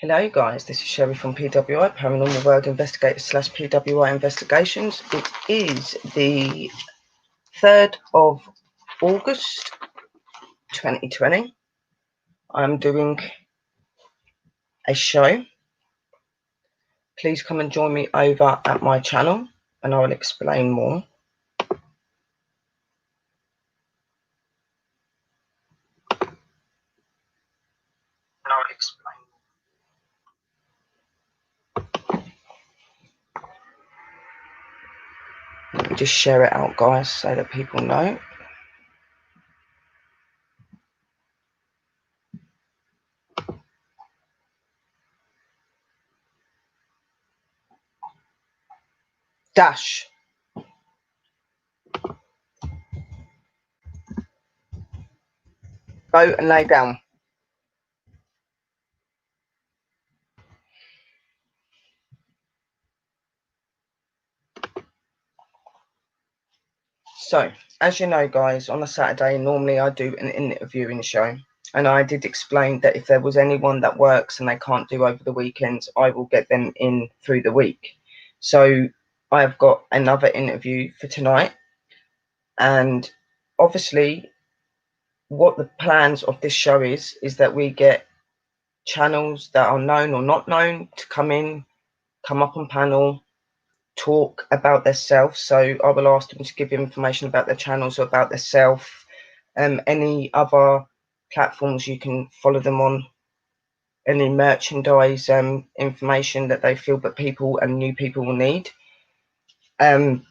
Hello guys, this is Sherry from PWI, Paranormal World Investigators / PWI Investigations. It is the 3rd of August 2020. I'm doing a show. Please come and join me over at my channel and I will explain more. Let me just share it out, guys, so that people know. Dash. Go and lay down. So, as you know, guys, on a Saturday, normally I do an interviewing show. And I did explain that if there was anyone that works and they can't do over the weekends, I will get them in through the week. So I've got another interview for tonight. And obviously, what the plans of this show is that we get channels that are known or not known to come up on panel, talk about themselves. So I will ask them to give information about their channels or about themselves. Any other platforms you can follow them on, any merchandise information that they feel that people and new people will need. And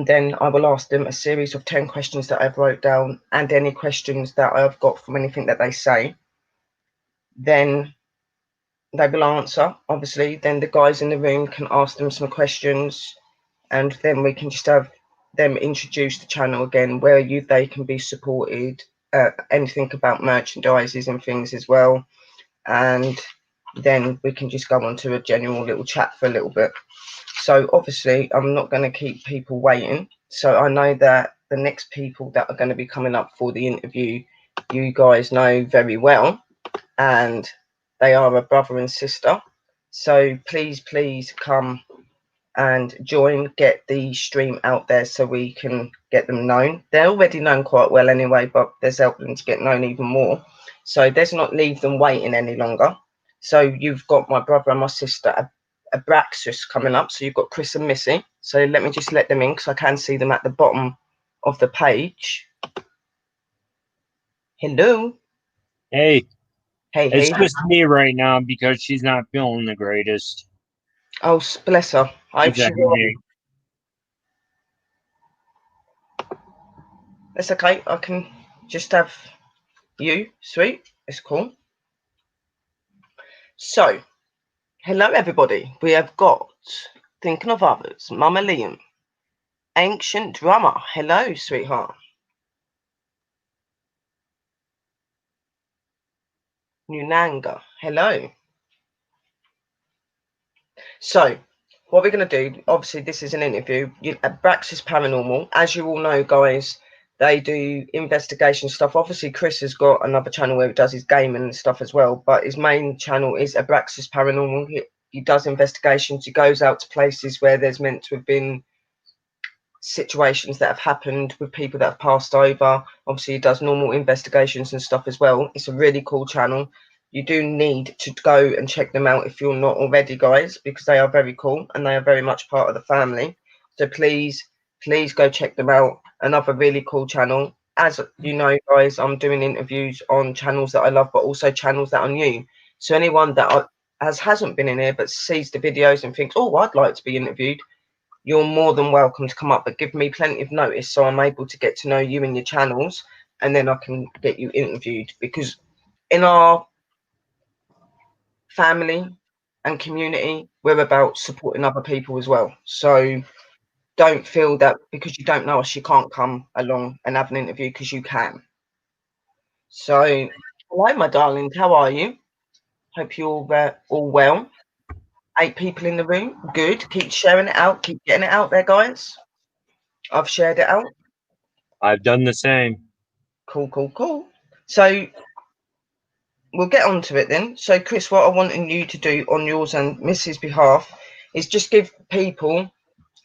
then I will ask them a series of 10 questions that I've wrote down and any questions that I've got from anything that they say. Then they will answer, obviously. Then the guys in the room can ask them some questions and then we can just have them introduce the channel again where they can be supported, anything about merchandises and things as well. And then we can just go on to a general little chat for a little bit. So obviously I'm not going to keep people waiting. So I know that the next people that are going to be coming up for the interview, you guys know very well, and they are a brother and sister. So please come and join, get the stream out there so we can get them known. They're already known quite well anyway, but there's helping to get known even more. So let's not leave them waiting any longer. So you've got my brother and my sister, Abraxas, coming up. So you've got Chris and Missy. So let me just let them in because I can see them at the bottom of the page. Hello. Hey, Hey. it's just me right now because she's not feeling the greatest. Oh, bless her. I hope It's a she. headache. That's okay. I can just have you, sweet. It's cool. So, hello everybody. We have got Thinking of Others, Mama Liam, Ancient Drummer. Hello, sweetheart. Nunanga. Hello. So, what we're going to do, obviously this is an interview. Abraxas Paranormal. As you all know, guys, they do investigation stuff. Obviously, Chris has got another channel where he does his gaming and stuff as well. But his main channel is Abraxas Paranormal. He does investigations. He goes out to places where there's meant to have been situations that have happened with people that have passed over. Obviously, he does normal investigations and stuff as well. It's a really cool channel. You do need to go and check them out if you're not already, guys, because they are very cool and they are very much part of the family. So please go check them out. Another really cool channel. As you know, guys, I'm doing interviews on channels that I love, but also channels that are new. So anyone that hasn't been in here but sees the videos and thinks, oh, I'd like to be interviewed, you're more than welcome to come up, but give me plenty of notice so I'm able to get to know you and your channels, and then I can get you interviewed. Because in our family and community, we're about supporting other people as well. So don't feel that because you don't know us, you can't come along and have an interview, because you can. So, hello, my darlings. How are you? Hope you're all well. 8 people in the room. Good. Keep sharing it out. Keep getting it out there, guys. I've shared it out. I've done the same. Cool. So we'll get on to it then. So, Chris, what I wanted you to do on yours and Mrs. behalf is just give people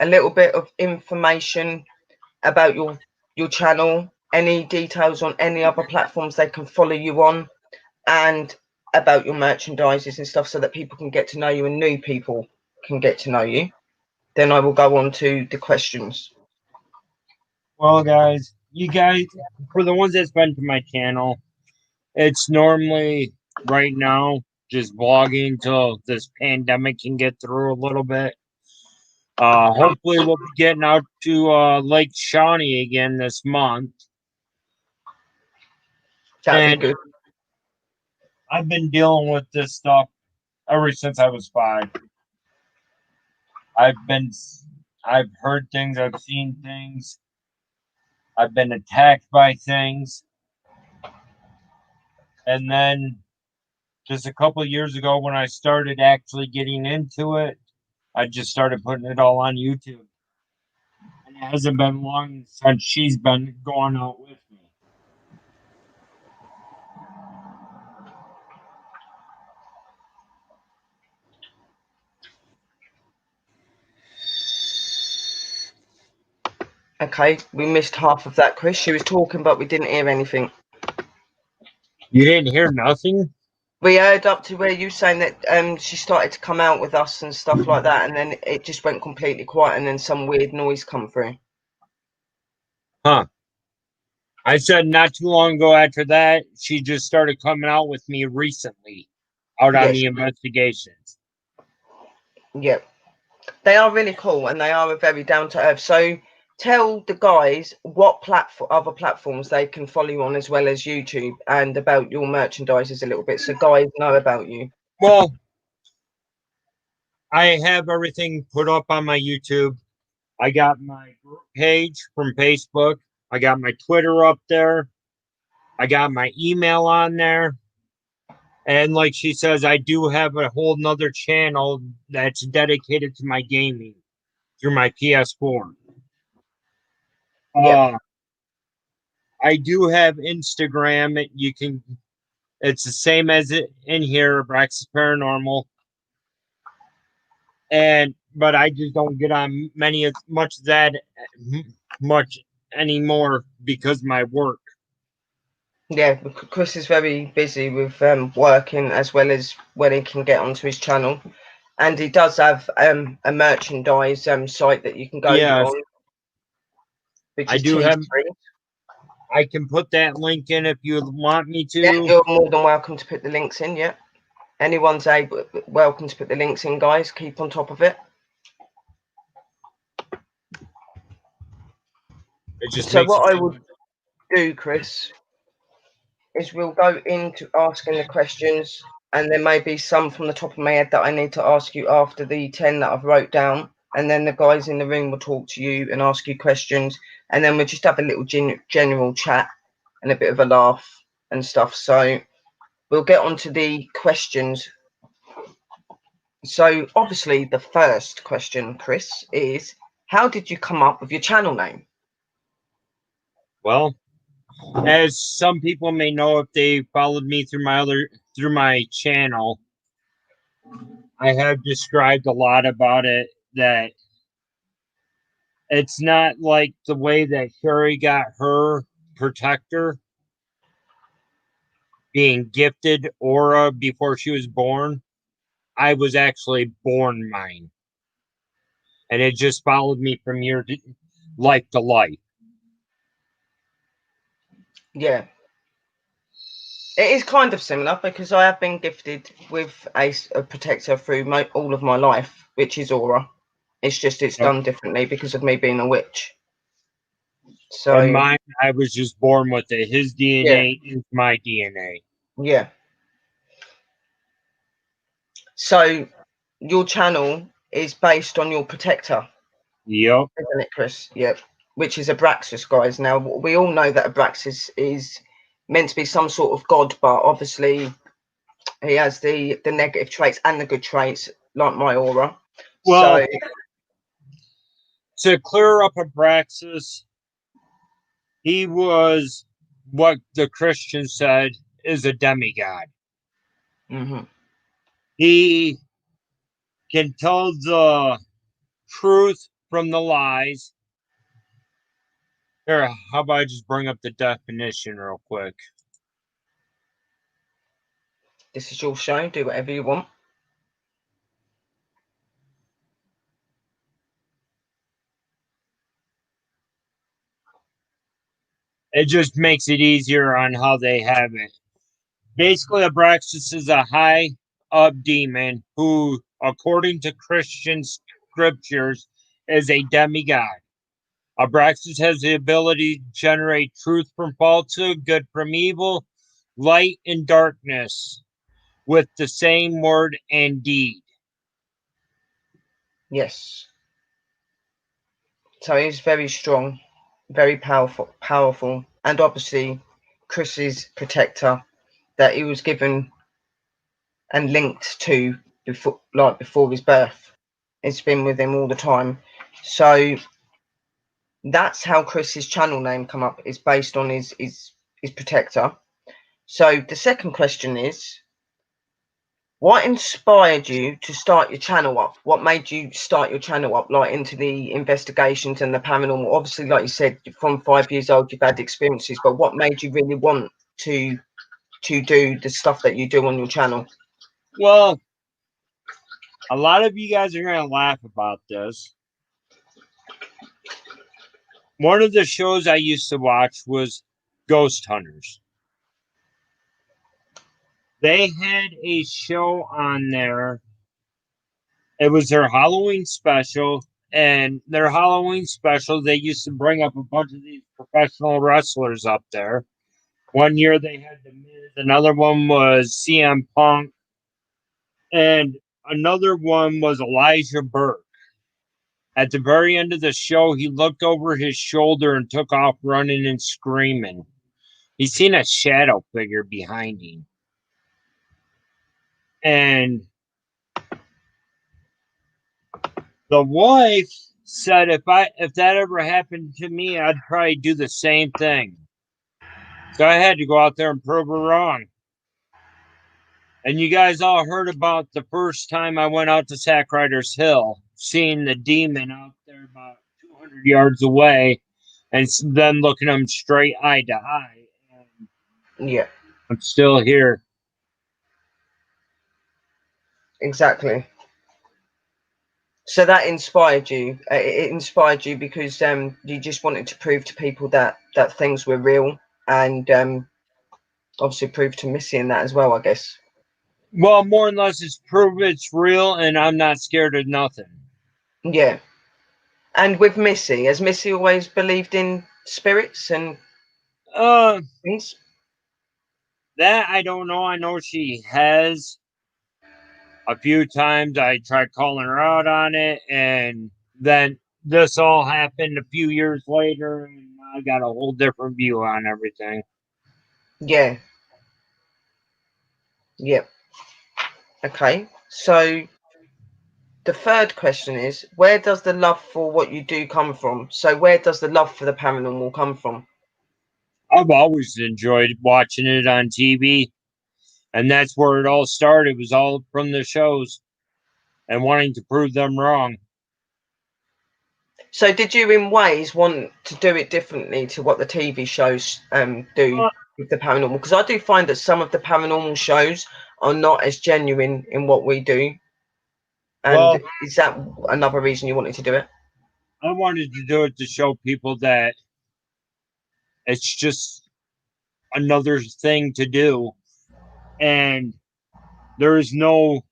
a little bit of information about your channel, any details on any other platforms they can follow you on, and about your merchandises and stuff, so that people can get to know you and new people can get to know you. Then I will go on to the questions. Well, guys, you guys, for the ones that's been to my channel, it's normally right now just vlogging till this pandemic can get through a little bit. Hopefully, we'll be getting out to Lake Shawnee again this month. That'd And be good. I've been dealing with this stuff ever since I was 5. I've been, I've heard things, I've seen things, I've been attacked by things. And then just a couple of years ago, when I started actually getting into it, I just started putting it all on YouTube. And it hasn't been long since she's been going out with me. Okay, we missed half of that, Chris. She was talking, but we didn't hear anything. You didn't hear nothing? We heard up to where you were saying that she started to come out with us and stuff like that, and then it just went completely quiet, and then some weird noise come through. Huh. I said not too long ago after that, she just started coming out with me recently out on Yes, the investigations. yeah. They are really cool, and they are very down to earth. So tell the guys what other platforms they can follow you on, as well as YouTube, and about your merchandises a little bit, so guys know about you. Well, I have everything put up on my YouTube. I got my group page from Facebook. I got my Twitter up there. I got my email on there. And like she says, I do have a whole nother channel that's dedicated to my gaming through my PS4. Yep. I do have Instagram. It's the same as it in here, abraxas paranormal. But I just don't get on much of that much anymore because of my work. Yeah, Chris is very busy with working, as well as when he can get onto his channel, and he does have a merchandise site that you can go Yes, on, which I is do have. T3. I can put that link in if you want me Yeah, to. you're more than welcome to put the links in. Yeah, anyone's welcome to put the links in, guys. Keep on top of it. It just So makes it what I so will do, Chris, is we'll go into asking the questions, and there may be some from the top of my head that I need to ask you after the 10 that I've wrote down, and then the guys in the room will talk to you and ask you questions, and then we'll just have a little general chat and a bit of a laugh and stuff. So we'll get on to the questions. So obviously the first question, Chris, is how did you come up with your channel name? well. As some people may know if they followed me through my channel, I have described a lot about it, that it's not like the way that Sherry got her protector, being gifted aura before she was born. I was actually born mine. And it just followed me from life to life. Yeah, it is kind of similar, because I have been gifted with a protector through all of my life, which is aura. It's just it's Yep. done differently because of me being a witch. And So mine, I was just born with it. His yeah, DNA is my DNA. yeah. So your channel is based on your protector, Yep. isn't it, Chris? Yep. Which is Abraxas, guys. Now we all know that Abraxas is meant to be some sort of god, but obviously he has the negative traits and the good traits, like my aura. Well, So to clear up Abraxas, he was what the Christians said is a demigod. Hmm. He can tell the truth from the lies. Here, how about I just bring up the definition real quick? This is your show. Do whatever you want. It just makes it easier on how they have it. Basically, abraxas is a high up demon who, according to Christian scriptures, is a demigod. Abraxas has the ability to generate truth from falsehood, good from evil, light and darkness with the same word and deed. Yes. So he's very strong, very powerful, and obviously Chris's protector that he was given and linked to before his birth. It's been with him all the time. So that's how Chris's channel name come up. Is based on his protector. So the second question is, what inspired you to start your channel up? What made you start your channel up, like into the investigations and the paranormal? Obviously, like you said, from 5 years old, you've had experiences, but what made you really want to do the stuff that you do on your channel? Well, a lot of you guys are going to laugh about this. One of the shows I used to watch was Ghost Hunters. They had a show on there. It was their Halloween special. And their Halloween special, they used to bring up a bunch of these professional wrestlers up there. One year they had The Miz, another one was CM Punk, and another one was Elijah Burke. At the very end of the show, he looked over his shoulder and took off running and screaming. He seen a shadow figure behind him. And the wife said if that ever happened to me, I'd probably do the same thing. So I had to go out there and prove her wrong. And you guys all heard about the first time I went out to Sackriders Hill, seeing the demon out there about 200 yards away, and then looking them straight eye to eye. And Yeah, I'm still here. exactly. So that inspired you. It inspired you because you just wanted to prove to people that things were real, and obviously prove to Missy in that as well, I guess. Well, more or less, it's proof it's real, and I'm not scared of nothing. Yeah. And with Missy, has Missy always believed in spirits and Uh, things? that I don't know. I know she has a few times. I tried calling her out on it, and then this all happened a few years later, and I got a whole different view on everything. Yeah. Yep. Okay. So the third question is, where does the love for what you do come from? So where does the love for the paranormal come from? I've always enjoyed watching it on TV, and that's where it all started. It was all from the shows and wanting to prove them wrong. So did you in ways want to do it differently to what the TV shows do Uh, with the paranormal? Because I do find that some of the paranormal shows are not as genuine in what we do. And well, is that another reason you wanted to do it? I wanted to do it to show people that it's just another thing to do, and there is no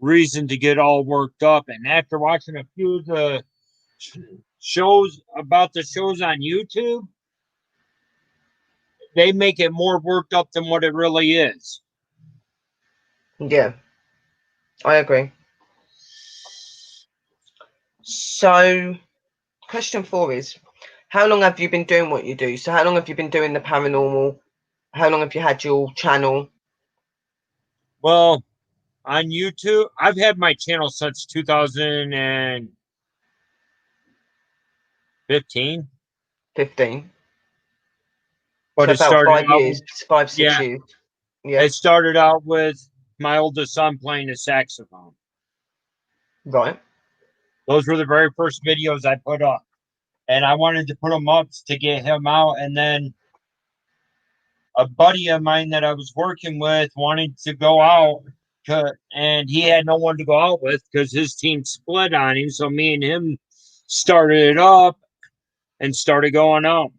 reason to get all worked up. And after watching a few of the shows about the shows on YouTube, they make it more worked up than what it really is. Yeah, I agree. So question 4 is, how long have you been doing what you do? So how long have you been doing the paranormal? How long have you had your channel? Well, on YouTube, I've had my channel since 2015. 15. But So it about started five out years, with, five, six yeah, years. Yeah. it started out with my oldest son playing the saxophone. Right. Those were the very first videos I put up. And I wanted to put them up to get him out. And then a buddy of mine that I was working with wanted to go out, and he had no one to go out with because his team split on him. So me and him started it up and started going out.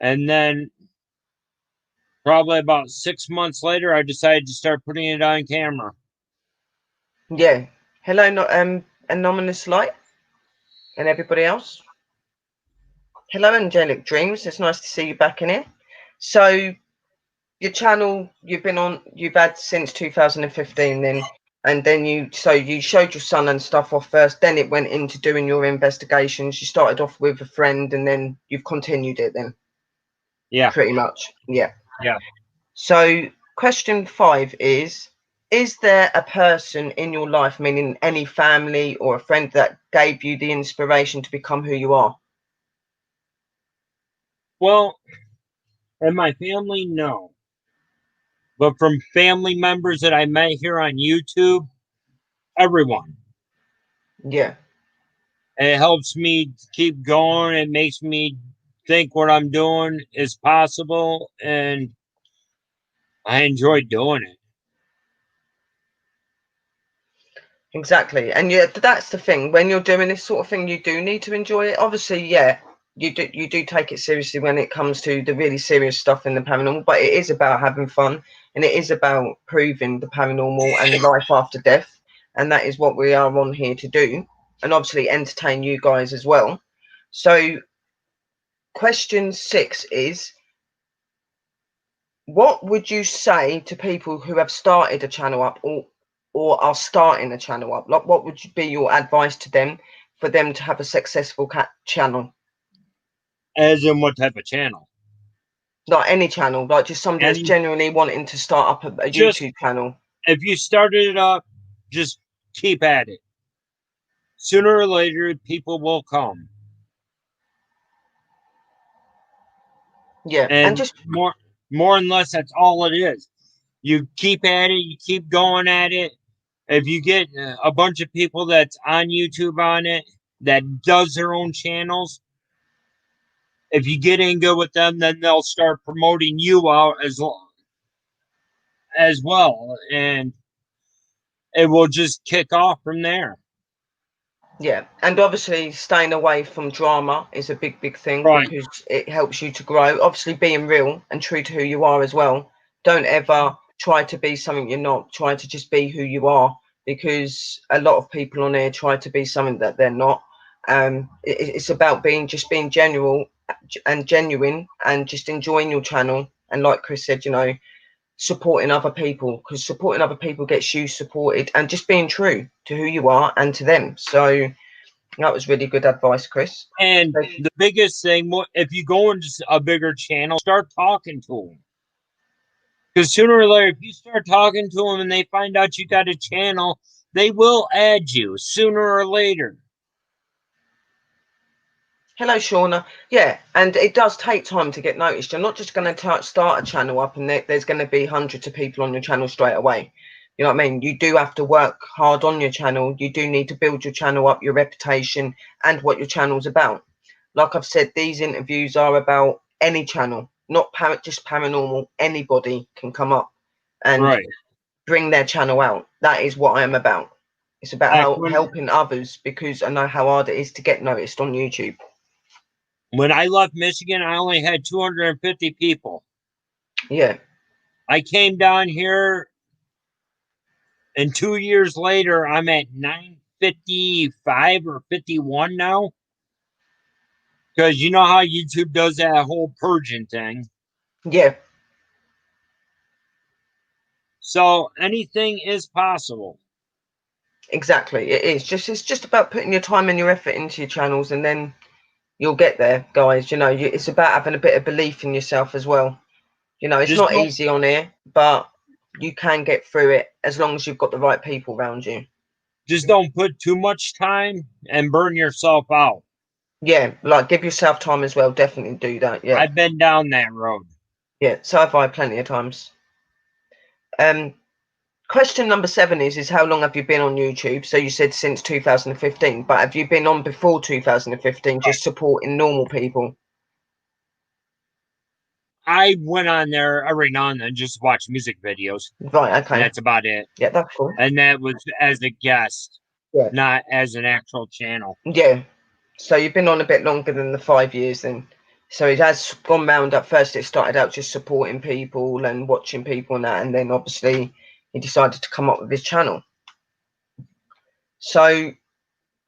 And then probably about 6 months later, I decided to start putting it on camera. Yeah. Hello, Anonymous Light and everybody else. Hello, Angelic Dreams. It's nice to see you back in here. So your channel you've had since 2015 then, and then you showed your son and stuff off first, then it went into doing your investigations. You started off with a friend and then you've continued it then. Yeah. Pretty much. Yeah. Yeah. So question 5 is there a person in your life, meaning any family or a friend, that gave you the inspiration to become who you are? Well, in my family, no. But from family members that I met here on YouTube, everyone. Yeah. It helps me keep going. It makes me think what I'm doing is possible, and I enjoy doing it. Exactly. And yeah, that's the thing. When you're doing this sort of thing, you do need to enjoy it. Obviously, yeah, you do take it seriously when it comes to the really serious stuff in the paranormal, but it is about having fun, and it is about proving the paranormal and life after death. And that is what we are on here to do, and obviously entertain you guys as well. So question 6 is, what would you say to people who have started a channel up or are starting a channel up? Like, what would be your advice to them for them to have a successful channel? As in what type of channel? Like any channel, like just somebody that's genuinely wanting to start up a YouTube channel. If you started it up, just keep at it. Sooner or later, people will come. Yeah, And just more and less, that's all it is. You keep at it, you keep going at it. If you get a bunch of people that's on YouTube on it that does their own channels, if you get in good with them, then they'll start promoting you out as well, and it will just kick off from there. Yeah, and obviously staying away from drama is a big thing, right, because it helps you to grow. Obviously being real and true to who you are as well. Don't ever try to be something you're not. Try to just be who you are, because a lot of people on there try to be something that they're not. It's about being genuine and just enjoying your channel, and like Chris said, supporting other people, because supporting other people gets you supported, and just being true to who you are and to them. So that was really good advice, Chris. and the biggest thing, if you go into a bigger channel, start talking to them, because sooner or later, if you start talking to them and they find out you got a channel, they will add you sooner or later. Hello, Shauna. Yeah, and it does take time to get noticed. You're not just going to start a channel up and there's going to be hundreds of people on your channel straight away. You know what I mean? You do have to work hard on your channel. You do need to build your channel up, your reputation, and what your channel's about. Like I've said, these interviews are about any channel, not just paranormal. Anybody can come up and bring their channel out. That is what I am about. It's about helping others, because I know how hard it is to get noticed on YouTube. When I left Michigan, I only had 250 people. Yeah. I came down here, and 2 years later, I'm at 955 or 51 now. Because you know how YouTube does that whole purging thing. Yeah. So anything is possible. Exactly. It's just about putting your time and your effort into your channels, and then you'll get there, guys. It's about having a bit of belief in yourself as well. It's not easy on here, but you can get through it as long as you've got the right people around you. Just don't put too much time and burn yourself out. Yeah, like give yourself time as well. Definitely do that. Yeah. I've been down that road. Yeah, so have I plenty of times. Question number 7 is how long have you been on YouTube? So you said since 2015, but have you been on before 2015 just supporting normal people? I went on there every now and then just watch music videos, Right, and okay. that's about it. Yeah, that's cool. And that was as a guest, Yeah. not as an actual channel. Yeah. So you've been on a bit longer than the 5 years then. So it has gone round. At first it started out just supporting people and watching people and that, and then obviously he decided to come up with his channel. So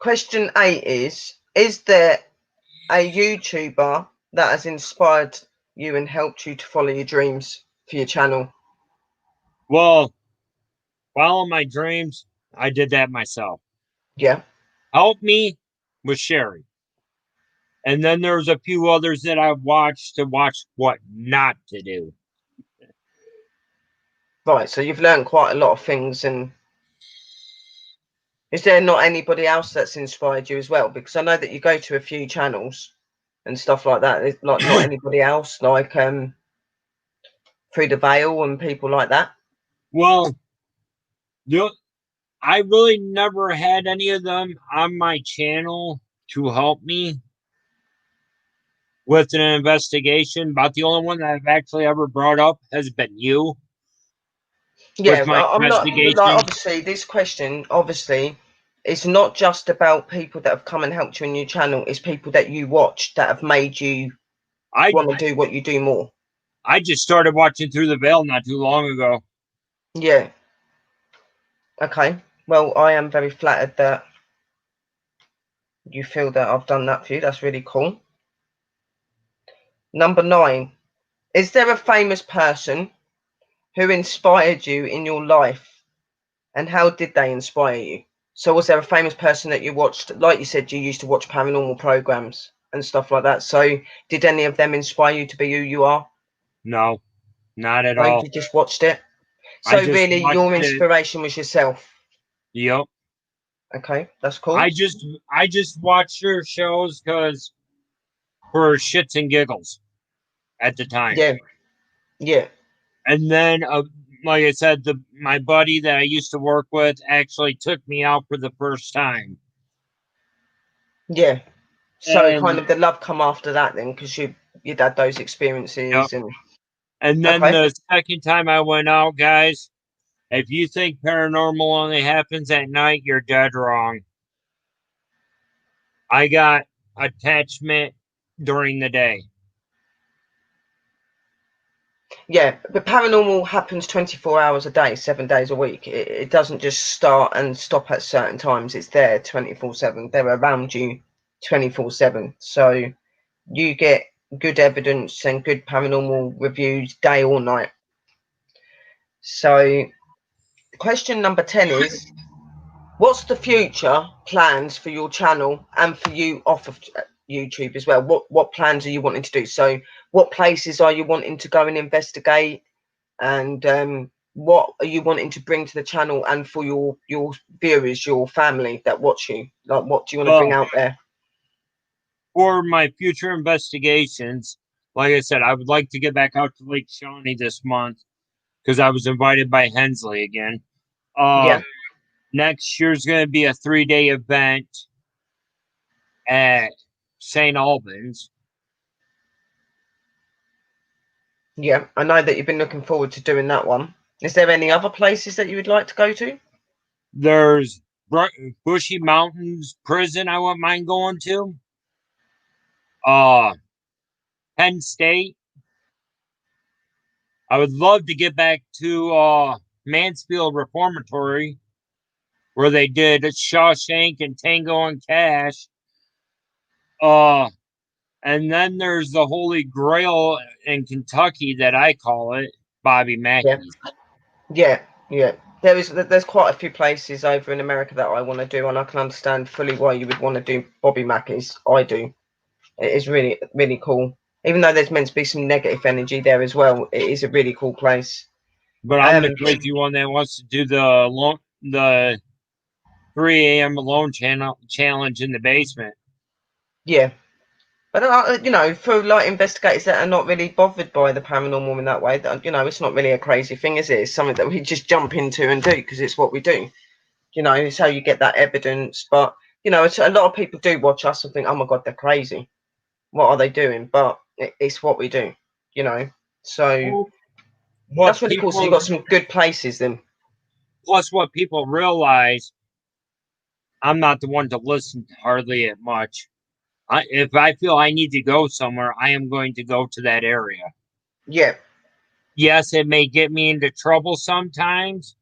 question 8 is there a YouTuber that has inspired you and helped you to follow your dreams for your channel? Well, follow my dreams, I did that myself. Yeah. Help me with Sherry. And then there's a few others that I've watched to watch what not to do. Right. So you've learned quite a lot of things. And is there not anybody else that's inspired you as well? Because I know that you go to a few channels and stuff like that. There's like not anybody else like through the veil and people like that. Well, I really never had any of them on my channel to help me with an investigation. About the only one that I've actually ever brought up has been you with Yeah, my I'm not like, investigation. obviously this question obviously it's not just about people that have come and helped you on your channel. It's people that you watch that have made you I want to do what you do more. I just started watching Through the Veil not too long ago. Yeah. Okay. Well, I am very flattered that you feel that I've done that for you. That's really cool. Number 9. Is there a famous person who inspired you in your life, and how did they inspire you? So was there a famous person that you watched? Like you said, you used to watch paranormal programs and stuff like that. So did any of them inspire you to be who you are? No, not at No, all. you just watched it. I So just really watched your it. inspiration was yourself. Yep. Okay, that's cool. I just watched her shows because for shits and giggles at the time. Yeah, yeah, And then, like I said, my buddy that I used to work with actually took me out for the first time. yeah. So it kind And of the love come after that then, because you'd had those yep. experiences and And then okay. the second time I went out, guys, if you think paranormal only happens at night, you're dead wrong. I got attachment during the day. Yeah, but paranormal happens 24 hours a day, 7 days a week. It doesn't just start and stop at certain times. It's there 24/7. They're around you 24/7. So you get good evidence and good paranormal reviews day or night. So question number 10 is, what's the future plans for your channel and for you off of YouTube as well? What plans are you wanting to do? So what places are you wanting to go and investigate? And what are you wanting to bring to the channel and for your viewers, your family that watch you? Like, what do you want to bring Well, out there? for my future investigations, like I said, I would like to get back out to Lake Shawnee this month because I was invited by Hensley again. Yeah, Next year's going to be a 3-day event at St. Albans. yeah. I know that you've been looking forward to doing that one. Is there any other places that you would like to go to? There's Bushy Mountains Prison I wouldn't mind going to. Uh, Penn State. I would love to get back to Mansfield Reformatory where they did Shawshank and Tango and Cash. Uh, and then there's the Holy Grail in Kentucky that I call it, Bobby Yeah, Mackey's. yeah, yeah. There's quite a few places over in America that I want to do, and I can understand fully why you would want to do Bobby Mackey's. I do. It is really, really cool. Even though there's meant to be some negative energy there as well, it is a really cool place. But I'm Um, the crazy one that wants to do the 3 a.m. alone channel challenge in the basement. yeah. But for like investigators that are not really bothered by the paranormal in that way, that it's not really a crazy thing, is it? It's something that we just jump into and do because it's what we do. It's how you get that evidence. But it's, a lot of people do watch us and think, "Oh my God, they're crazy. What are they doing?" But it's what we do. You know. So Well, what that's really cool. So you've people got some good places then. plus what people realize, I'm not the one to listen hardly at much. If I feel I need to go somewhere, I am going to go to that area. Yeah. Yes, it may get me into trouble sometimes,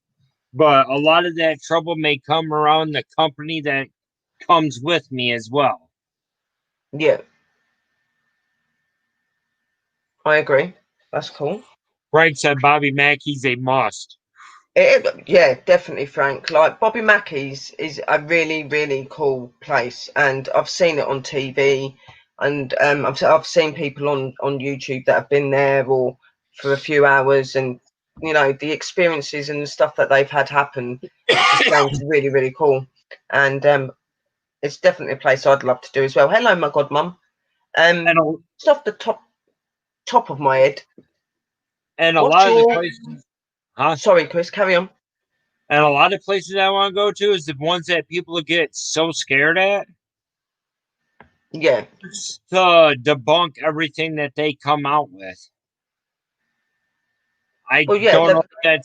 but a lot of that trouble may come around the company that comes with me as well. Yeah. I agree. That's cool. Frank said Bobby Mackey's a must. Yeah, definitely, Frank. Like Bobby Mackey's is a really, really cool place, and I've seen it on TV, and I've seen people on YouTube that have been there or for a few hours, and the experiences and the stuff that they've had happen just sounds really, really cool, and it's definitely a place I'd love to do as well. Hello, my godmum. and a, Just off the top of my head, and a what's lot of the your? places, huh? Sorry, Chris, carry on. And a lot of places I want to go to is the ones that people get so scared at, Yeah. just to debunk everything that they come out with. I Well, yeah. don't know if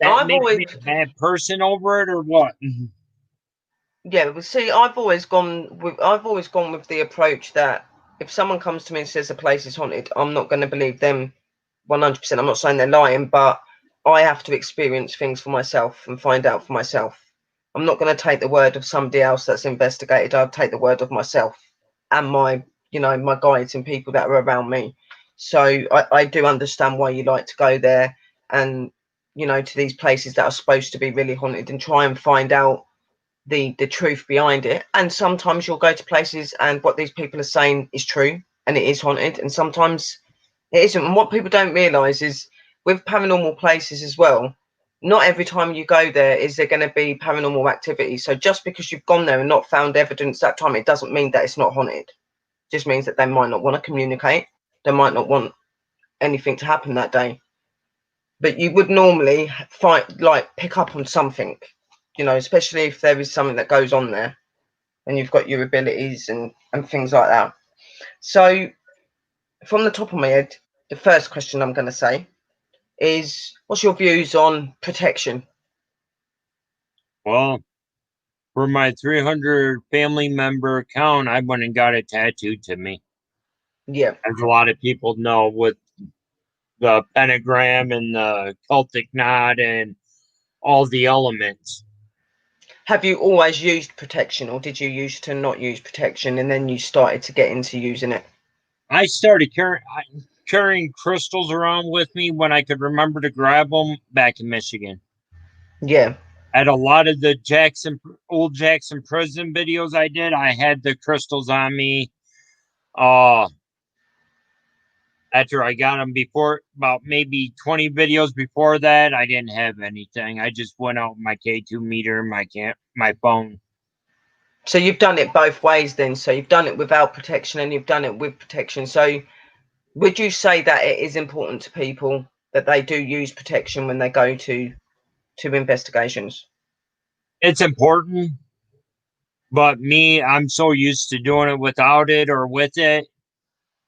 that I've makes always me a bad person over it or what. Yeah, well, see, I've always gone with the approach that if someone comes to me and says a place is haunted, I'm not going to believe them 100%. I'm not saying they're lying, but I have to experience things for myself and find out for myself. I'm not going to take the word of somebody else that's investigated. I'll take the word of myself and my guides and people that are around me. So I do understand why you like to go there and to these places that are supposed to be really haunted and try and find out the truth behind it. And sometimes you'll go to places and what these people are saying is true and it is haunted, and sometimes it isn't. And what people don't realize is with paranormal places as well, not every time you go there is there going to be paranormal activity. So just because you've gone there and not found evidence that time, it doesn't mean that it's not haunted. It just means that they might not want to communicate, they might not want anything to happen that day, but you would normally find, like, pick up on something, especially if there is something that goes on there and you've got your abilities and things like that. So, from the top of my head, the first question I'm going to say is, what's your views on protection? Well, for my 300 family member account, I went and got it tattooed to me. Yeah. As a lot of people know, with the pentagram and the Celtic knot and all the elements. Have you always used protection, or did you used to not use protection and then you started to get into using it? I started carrying crystals around with me when I could remember to grab them back in Michigan. Yeah. At a lot of the old Jackson prison videos I did, I had the crystals on me. Uh, After I got them before, about maybe 20 videos before that, I didn't have anything. I just went out with my K2 meter, my phone. So you've done it both ways then. So you've done it without protection and you've done it with protection. So would you say that it is important to people that they do use protection when they go to investigations? It's important, but me, I'm so used to doing it without it or with it.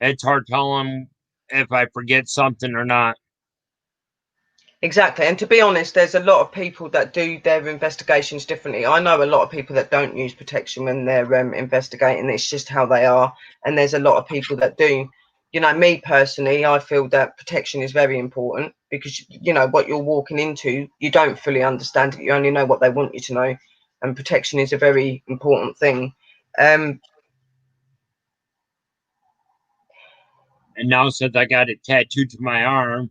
It's hard telling if I forget something or not. Exactly. And to be honest, there's a lot of people that do their investigations differently. I know a lot of people that don't use protection when they're investigating. It's just how they are. And there's a lot of people that do. Me personally, I feel that protection is very important because, what you're walking into, you don't fully understand it. You only know what they want you to know. And protection is a very important thing. Um, And now, since I got it tattooed to my arm,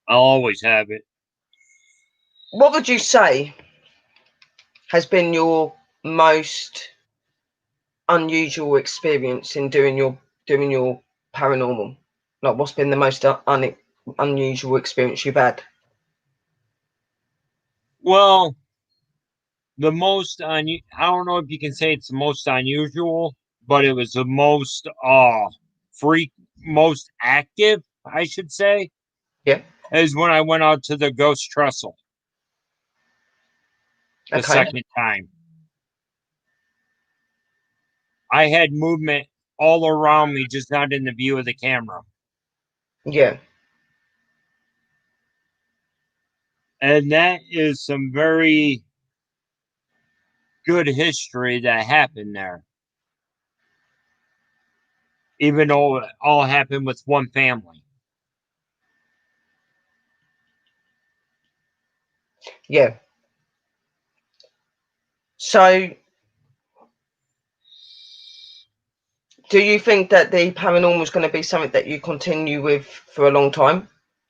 I'll always have it. what would you say has been your most unusual experience in doing your paranormal? Like, what's been the most unusual experience you've had? Well, the most I don't know if you can say it's the most unusual, but it was the most freak most active, I should say, Yeah. is when I went out to the ghost trestle the Okay. second time. I had movement all around me, just not in the view of the camera. Yeah. And that is some very good history that happened there. Even though it all happened with one family. Yeah. So, do you think that the paranormal is going to be something that you continue with for a long time?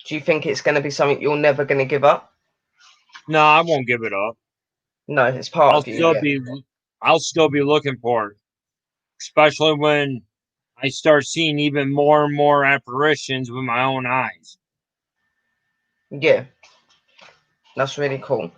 Do you think it's going to be something you're never going to give up? No, I won't give it up. No, it's part I'll of you. still Yeah. be I'll still be looking for it. Especially when I start seeing even more and more apparitions with my own eyes. Yeah. That's really cool.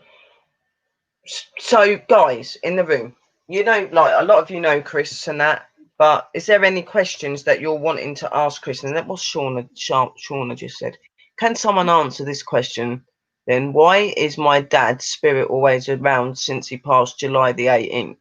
So, guys in the room, you know, like a lot of you know Chris and that, but is there any questions that you're wanting to ask Chris? And that was Shauna just said. Can someone answer this question? Then why is my dad's spirit always around since he passed July the 18th?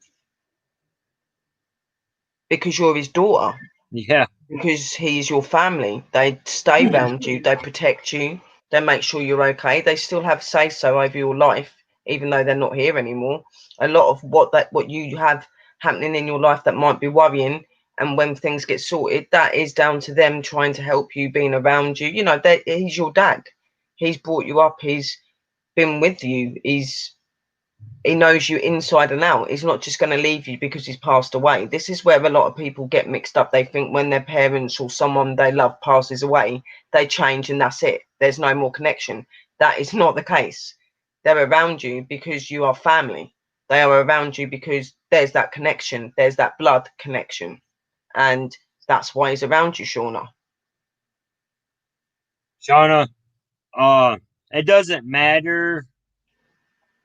Because you're his daughter. Yeah. Because he's your family. They stay around you, they protect you, they make sure you're okay. They still have say so over your life, even though they're not here anymore. A lot of what you have happening in your life that might be worrying, and when things get sorted, that is down to them trying to help you, being around you. You know, he's your dad. He's brought you up, he's been with you, he knows you inside and out. He's not just going to leave you because he's passed away. This is where a lot of people get mixed up. They think when their parents or someone they love passes away, they change and that's it. There's no more connection. That is not the case. They're around you because you are family. They are around you because there's that connection. There's that blood connection. And that's why he's around you, Shauna. Shauna, uh, it doesn't matter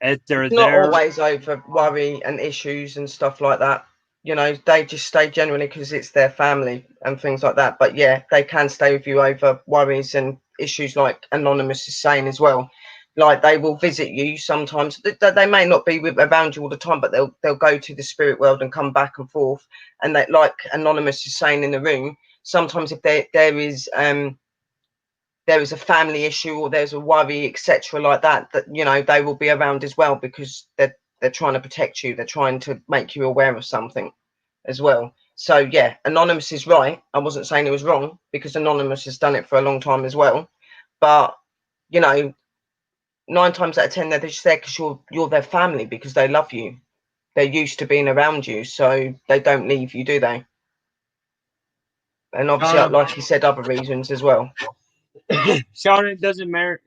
if they're It's not there. always over worry and issues and stuff like that. You know, they just stay generally because it's their family and things like that. But yeah, they can stay with you over worries and issues, like Anonymous is saying as well. Like they will visit you sometimes. They may not be around you all the time, but they'll go to the spirit world and come back and forth. And that, like Anonymous is saying in the room, sometimes if there is a family issue or there's a worry, etc., like that, you know, they will be around as well because they're trying to protect you. They're trying to make you aware of something as well. So yeah, Anonymous is right. I wasn't saying it was wrong because Anonymous has done it for a long time as well. But you know, 9 times out of 10, they're just there because you're their family, because they love you. They're used to being around you, so they don't leave you, do they? And obviously, Shauna, like you said, other reasons as well. Shauna, it doesn't matter.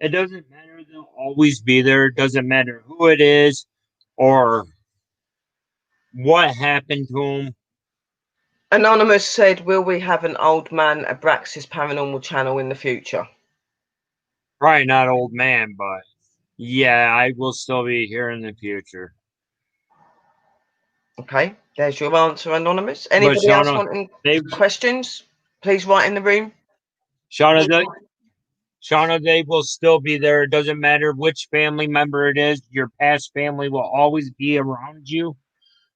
It doesn't matter. They'll always be there. It doesn't matter who it is or what happened to them. Anonymous said, will we have an old man Abraxas paranormal channel in the future? Probably not old man, but yeah, I will still be here in the future. Okay, there's your answer, Anonymous. But Anybody else wanting they, questions? Please write in the room. Shauna, they, Shauna, they will still be there. It doesn't matter which family member it is. Your past family will always be around you,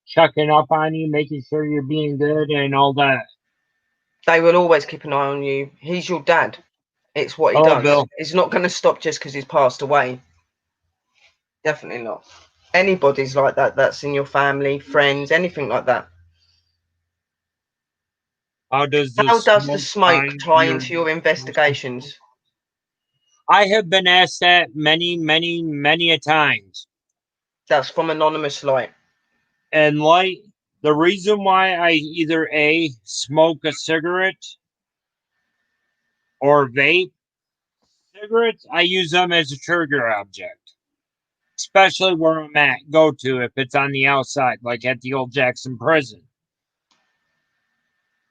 checking up on you, making sure you're being good and all that. They will always keep an eye on you. He's your dad. It's what he Hello, does. Bill. It's not going to stop just because he's passed away. Definitely not. Anybody's like that, that's in your family, friends, anything like that. How does the How does the smoke smoke find tie your? into your investigations? I have been asked that many, many, many a times. That's from Anonymous Light. And like the reason why I either A, smoke a cigarette or vape cigarettes, I use them as a trigger object. Especially where I'm at, go to if it's on the outside, like at the old Jackson prison.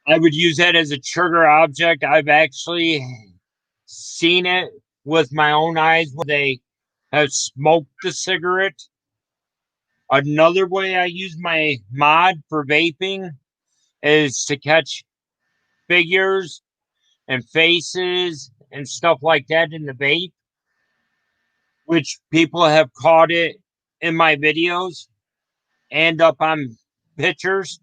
I would use that as a trigger object. I've actually seen it with my own eyes where they have smoked the cigarette Another way I use my mod for vaping is to catch figures and faces and stuff like that in the vape, which people have caught it in my videos and up on pictures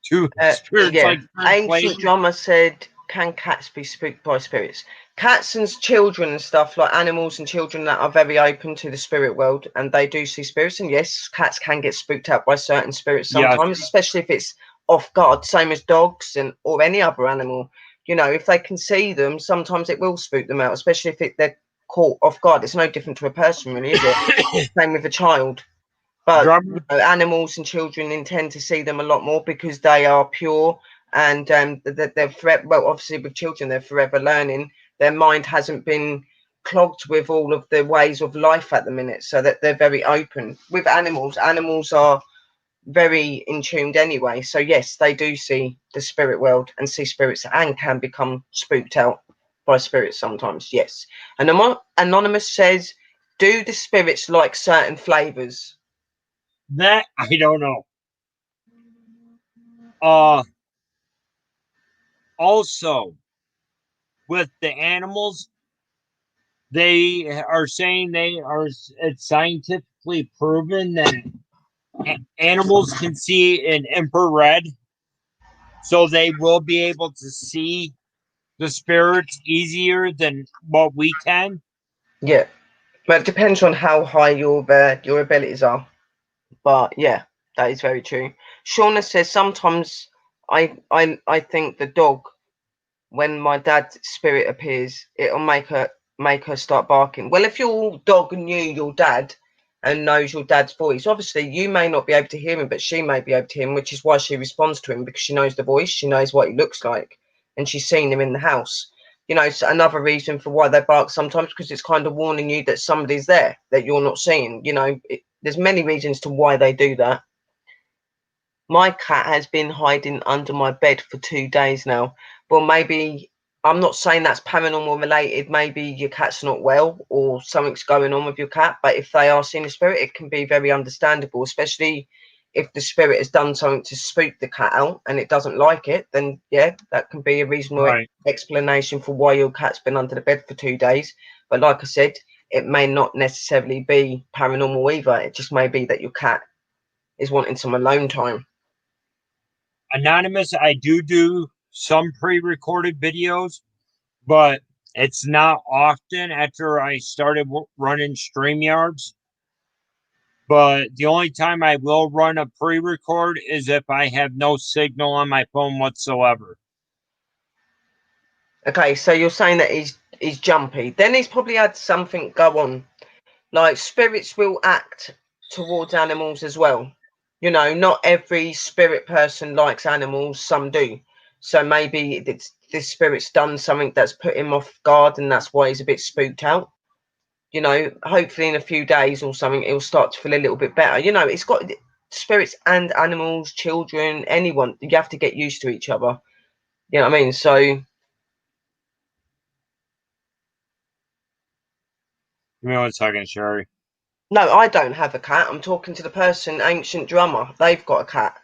to spirits Yeah. like Fred Ancient Flavor. Drummer said, "Can cats be spooked by spirits?" Cats and children and stuff, like animals and children that are very open to the spirit world, and they do see spirits. And yes, cats can get spooked out by certain spirits Yes, sometimes, especially if it's off guard, same as dogs and or any other animal. You know, if they can see them, sometimes it will spook them out, especially if they're caught off guard. It's no different to a person, really, is it? Same with a child. But you drummer. know, animals and children intend to see them a lot more because they are pure and they're forever, well, obviously with children, they're forever learning. Their mind hasn't been clogged with all of the ways of life at the minute, so that they're very open. With animals, animals are very in tuned anyway. So yes, they do see the spirit world and see spirits and can become spooked out by spirits sometimes. Yes. And Anonymous says, do the spirits like certain flavors? That I don't know. Uh, Also with the animals, they are saying it's scientifically proven that animals can see in infrared, so they will be able to see the spirits easier than what we can. Yeah, but it depends on how high your abilities are. But yeah, that is very true. Shauna says sometimes I think the dog, when my dad's spirit appears, it'll make her start barking. Well, if your dog knew your dad and knows your dad's voice, obviously you may not be able to hear him, but she may be able to hear him, which is why she responds to him because she knows the voice, she knows what he looks like, and she's seen him in the house. You know, it's another reason for why they bark sometimes because it's kind of warning you that somebody's there that you're not seeing. You know, there's many reasons to why they do that. My cat has been hiding under my bed for 2 days now. Well, maybe I'm not saying that's paranormal related. Maybe your cat's not well or something's going on with your cat. But if they are seeing a spirit, it can be very understandable, especially if the spirit has done something to spook the cat out and it doesn't like it. Then, yeah, that can be a reasonable Right. explanation for why your cat's been under the bed for 2 days. But like I said, it may not necessarily be paranormal either. It just may be that your cat is wanting some alone time. Anonymous, I do some pre-recorded videos, but it's not often after I started running StreamYards. But the only time I will run a pre-record is if I have no signal on my phone whatsoever. Okay, so you're saying that he's jumpy. Then he's probably had something go on. Like spirits will act towards animals as well. You know, not every spirit person likes animals, some do. So maybe this spirit's done something that's put him off guard and that's why he's a bit spooked out. You know, hopefully in a few days or something, he'll start to feel a little bit better. You know, it's got spirits and animals, children, anyone. You have to get used to each other. You know what I mean? So Give me 1 second, Sherry. no, I don't have a cat. I'm talking to the person, Ancient Drummer. They've got a cat.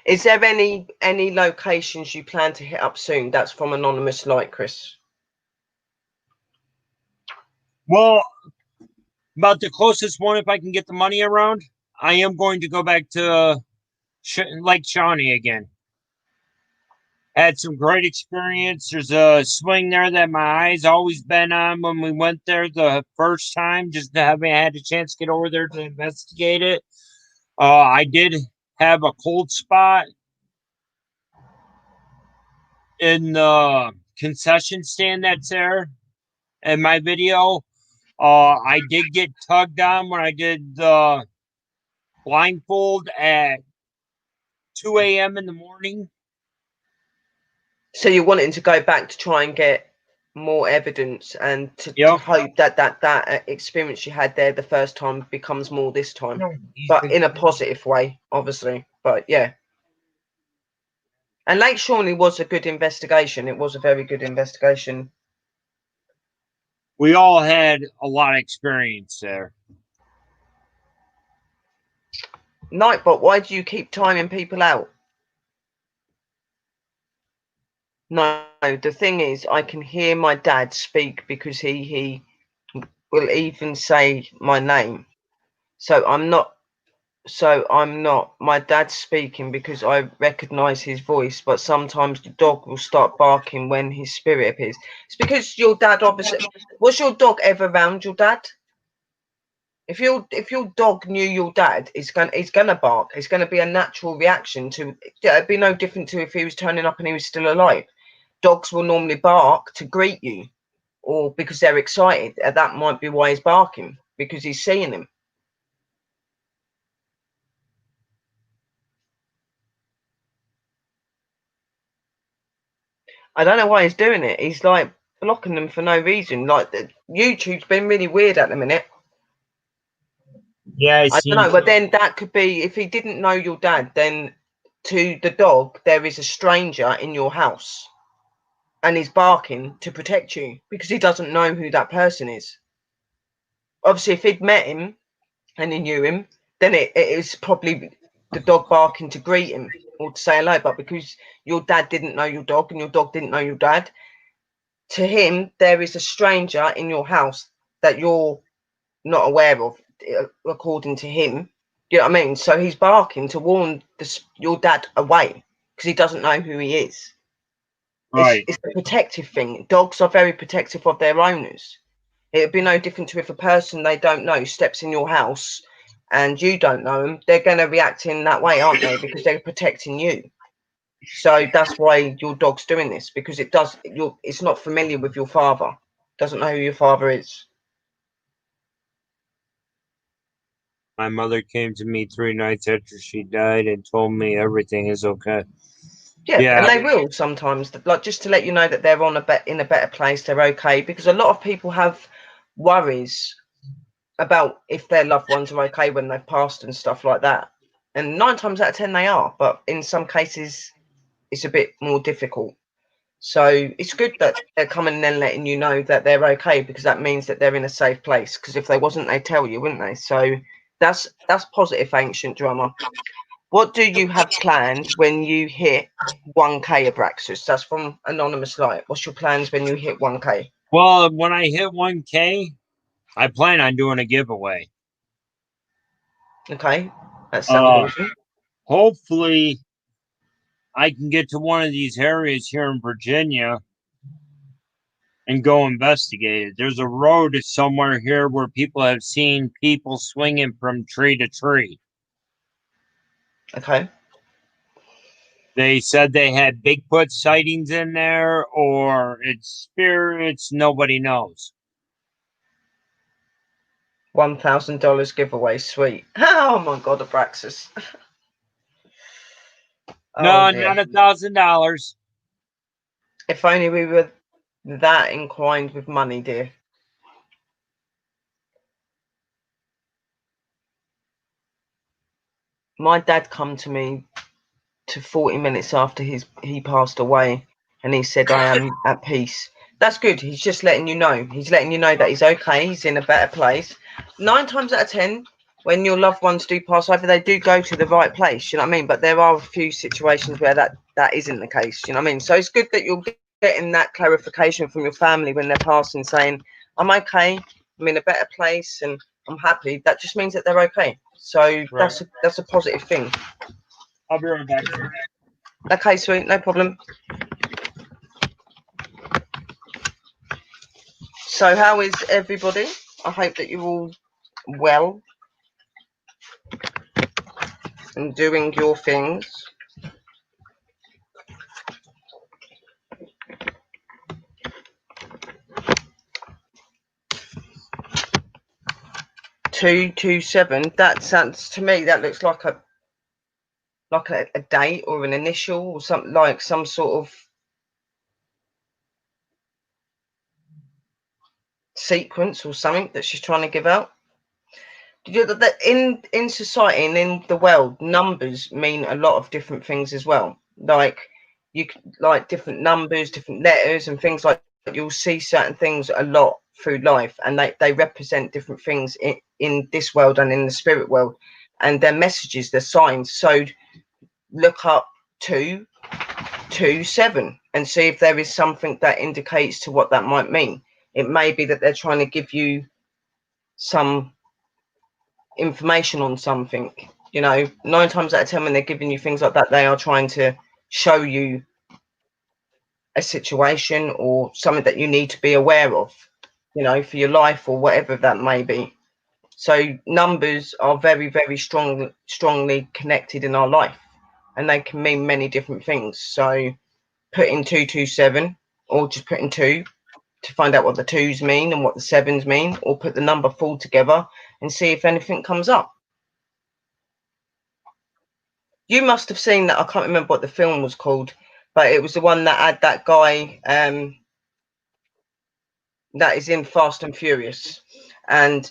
Is there any locations you plan to hit up soon? That's from Anonymous Light, Chris. Well, about the closest one, if I can get the money around, I am going to go back to Lake Shawnee again. Had some great experience. There's a swing there that my eyes always been on when we went there the first time. Just haven't had a chance to get over there to investigate it. I did have a cold spot in the concession stand that's there in my video. I did get tugged on when I did the blindfold at 2 a.m. in the morning. So you're wanting to go back to try and get more evidence and to Yep. hope that experience you had there the first time becomes more this time, but in a positive way, obviously. But yeah. And Lake Shawnee was a good investigation. It was a very good investigation. we all had a lot of experience there. Nightbot, why do you keep timing people out? No, the thing is, I can hear my dad speak because he will even say my name. So I'm not. My dad's speaking because I recognise his voice, but sometimes the dog will start barking when his spirit appears. It's because your dad obviously. Was your dog ever around your dad? If your dog knew your dad, it's gonna bark. It's gonna be a natural reaction to. Yeah, it'd be no different to if he was turning up and he was still alive. Dogs will normally bark to greet you, or because they're excited. That might be why he's barking, because he's seeing him. I don't know why he's doing it. He's like blocking them for no reason. Like YouTube's been really weird at the minute. Yeah, I don't know, but then that could be if he didn't know your dad. Then to the dog, there is a stranger in your house, and he's barking to protect you because he doesn't know who that person is. Obviously, if he'd met him and he knew him, then it is probably the dog barking to greet him or to say hello. But because your dad didn't know your dog and your dog didn't know your dad, to him, there is a stranger in your house that you're not aware of, according to him. You know what I mean? So he's barking to warn your dad away because he doesn't know who he is. right. It's a protective thing. Dogs are very protective of their owners. It'd be no different to if a person they don't know steps in your house and you don't know them. They're going to react in that way, aren't they? Because they're protecting you. So that's why your dog's doing this, because it's not familiar with your father. Doesn't know who your father is. My mother came to me 3 nights after she died and told me everything is okay. Yeah, Yeah. and they will sometimes, like just to let you know that they're in a better place, they're okay, because a lot of people have worries about if their loved ones are okay when they've passed and stuff like that. And 9 times out of 10 they are, but in some cases it's a bit more difficult. So it's good that they're coming and then letting you know that they're okay, because that means that they're in a safe place. Because if they wasn't, they'd tell you, wouldn't they? So that's positive, ancient drama. What do you have planned when you hit 1K abraxas? That's from Anonymous Light. What's your plans when you hit 1K? Well, when I hit 1K, I plan on doing a giveaway. Okay, that sounds awesome. Hopefully, I can get to one of these areas here in Virginia and go investigate it. There's a road somewhere here where people have seen people swinging from tree to tree. Okay. They said they had Bigfoot sightings in there, or it's spirits. Nobody knows. $1,000 giveaway, sweet. Oh my god, abraxas. Oh No, dear. not $1,000. If only we were that inclined with money, dear. My dad come to me to 40 minutes after he passed away, and he said, I am at peace. That's good. He's just letting you know. He's letting you know that he's okay. He's in a better place. 9 times out of 10, when your loved ones do pass over, they do go to the right place. You know what I mean? But there are a few situations where that isn't the case. You know what I mean? So it's good that you're getting that clarification from your family when they're passing, saying, I'm okay. I'm in a better place and I'm happy. That just means that they're okay. So Right. that's a positive thing. I'll be right back. Okay, sweet, no problem. So how is everybody? I hope that you're all well and doing your things. $227. That sounds to me, that looks like a date or an initial or something, like some sort of sequence or something that she's trying to give out. Did you that in society and in the world, numbers mean a lot of different things as well. Like you like different numbers, different letters, and things like that. You'll see certain things a lot through life, and they represent different things in this world and in the spirit world, and their messages, their signs. So look up 227 and see if there is something that indicates to what that might mean. It may be that they're trying to give you some information on something. 9 times out of 10 when they're giving you things like that, they are trying to show you a situation or something that you need to be aware of, for your life or whatever that may be. So numbers are very, very strongly connected in our life, and they can mean many different things. So put in 227, or just put in 2 to find out what the 2s mean and what the 7s mean, or put the number 4 together and see if anything comes up. You must have seen that. I can't remember what the film was called, but it was the one that had that guy that is in Fast and Furious, and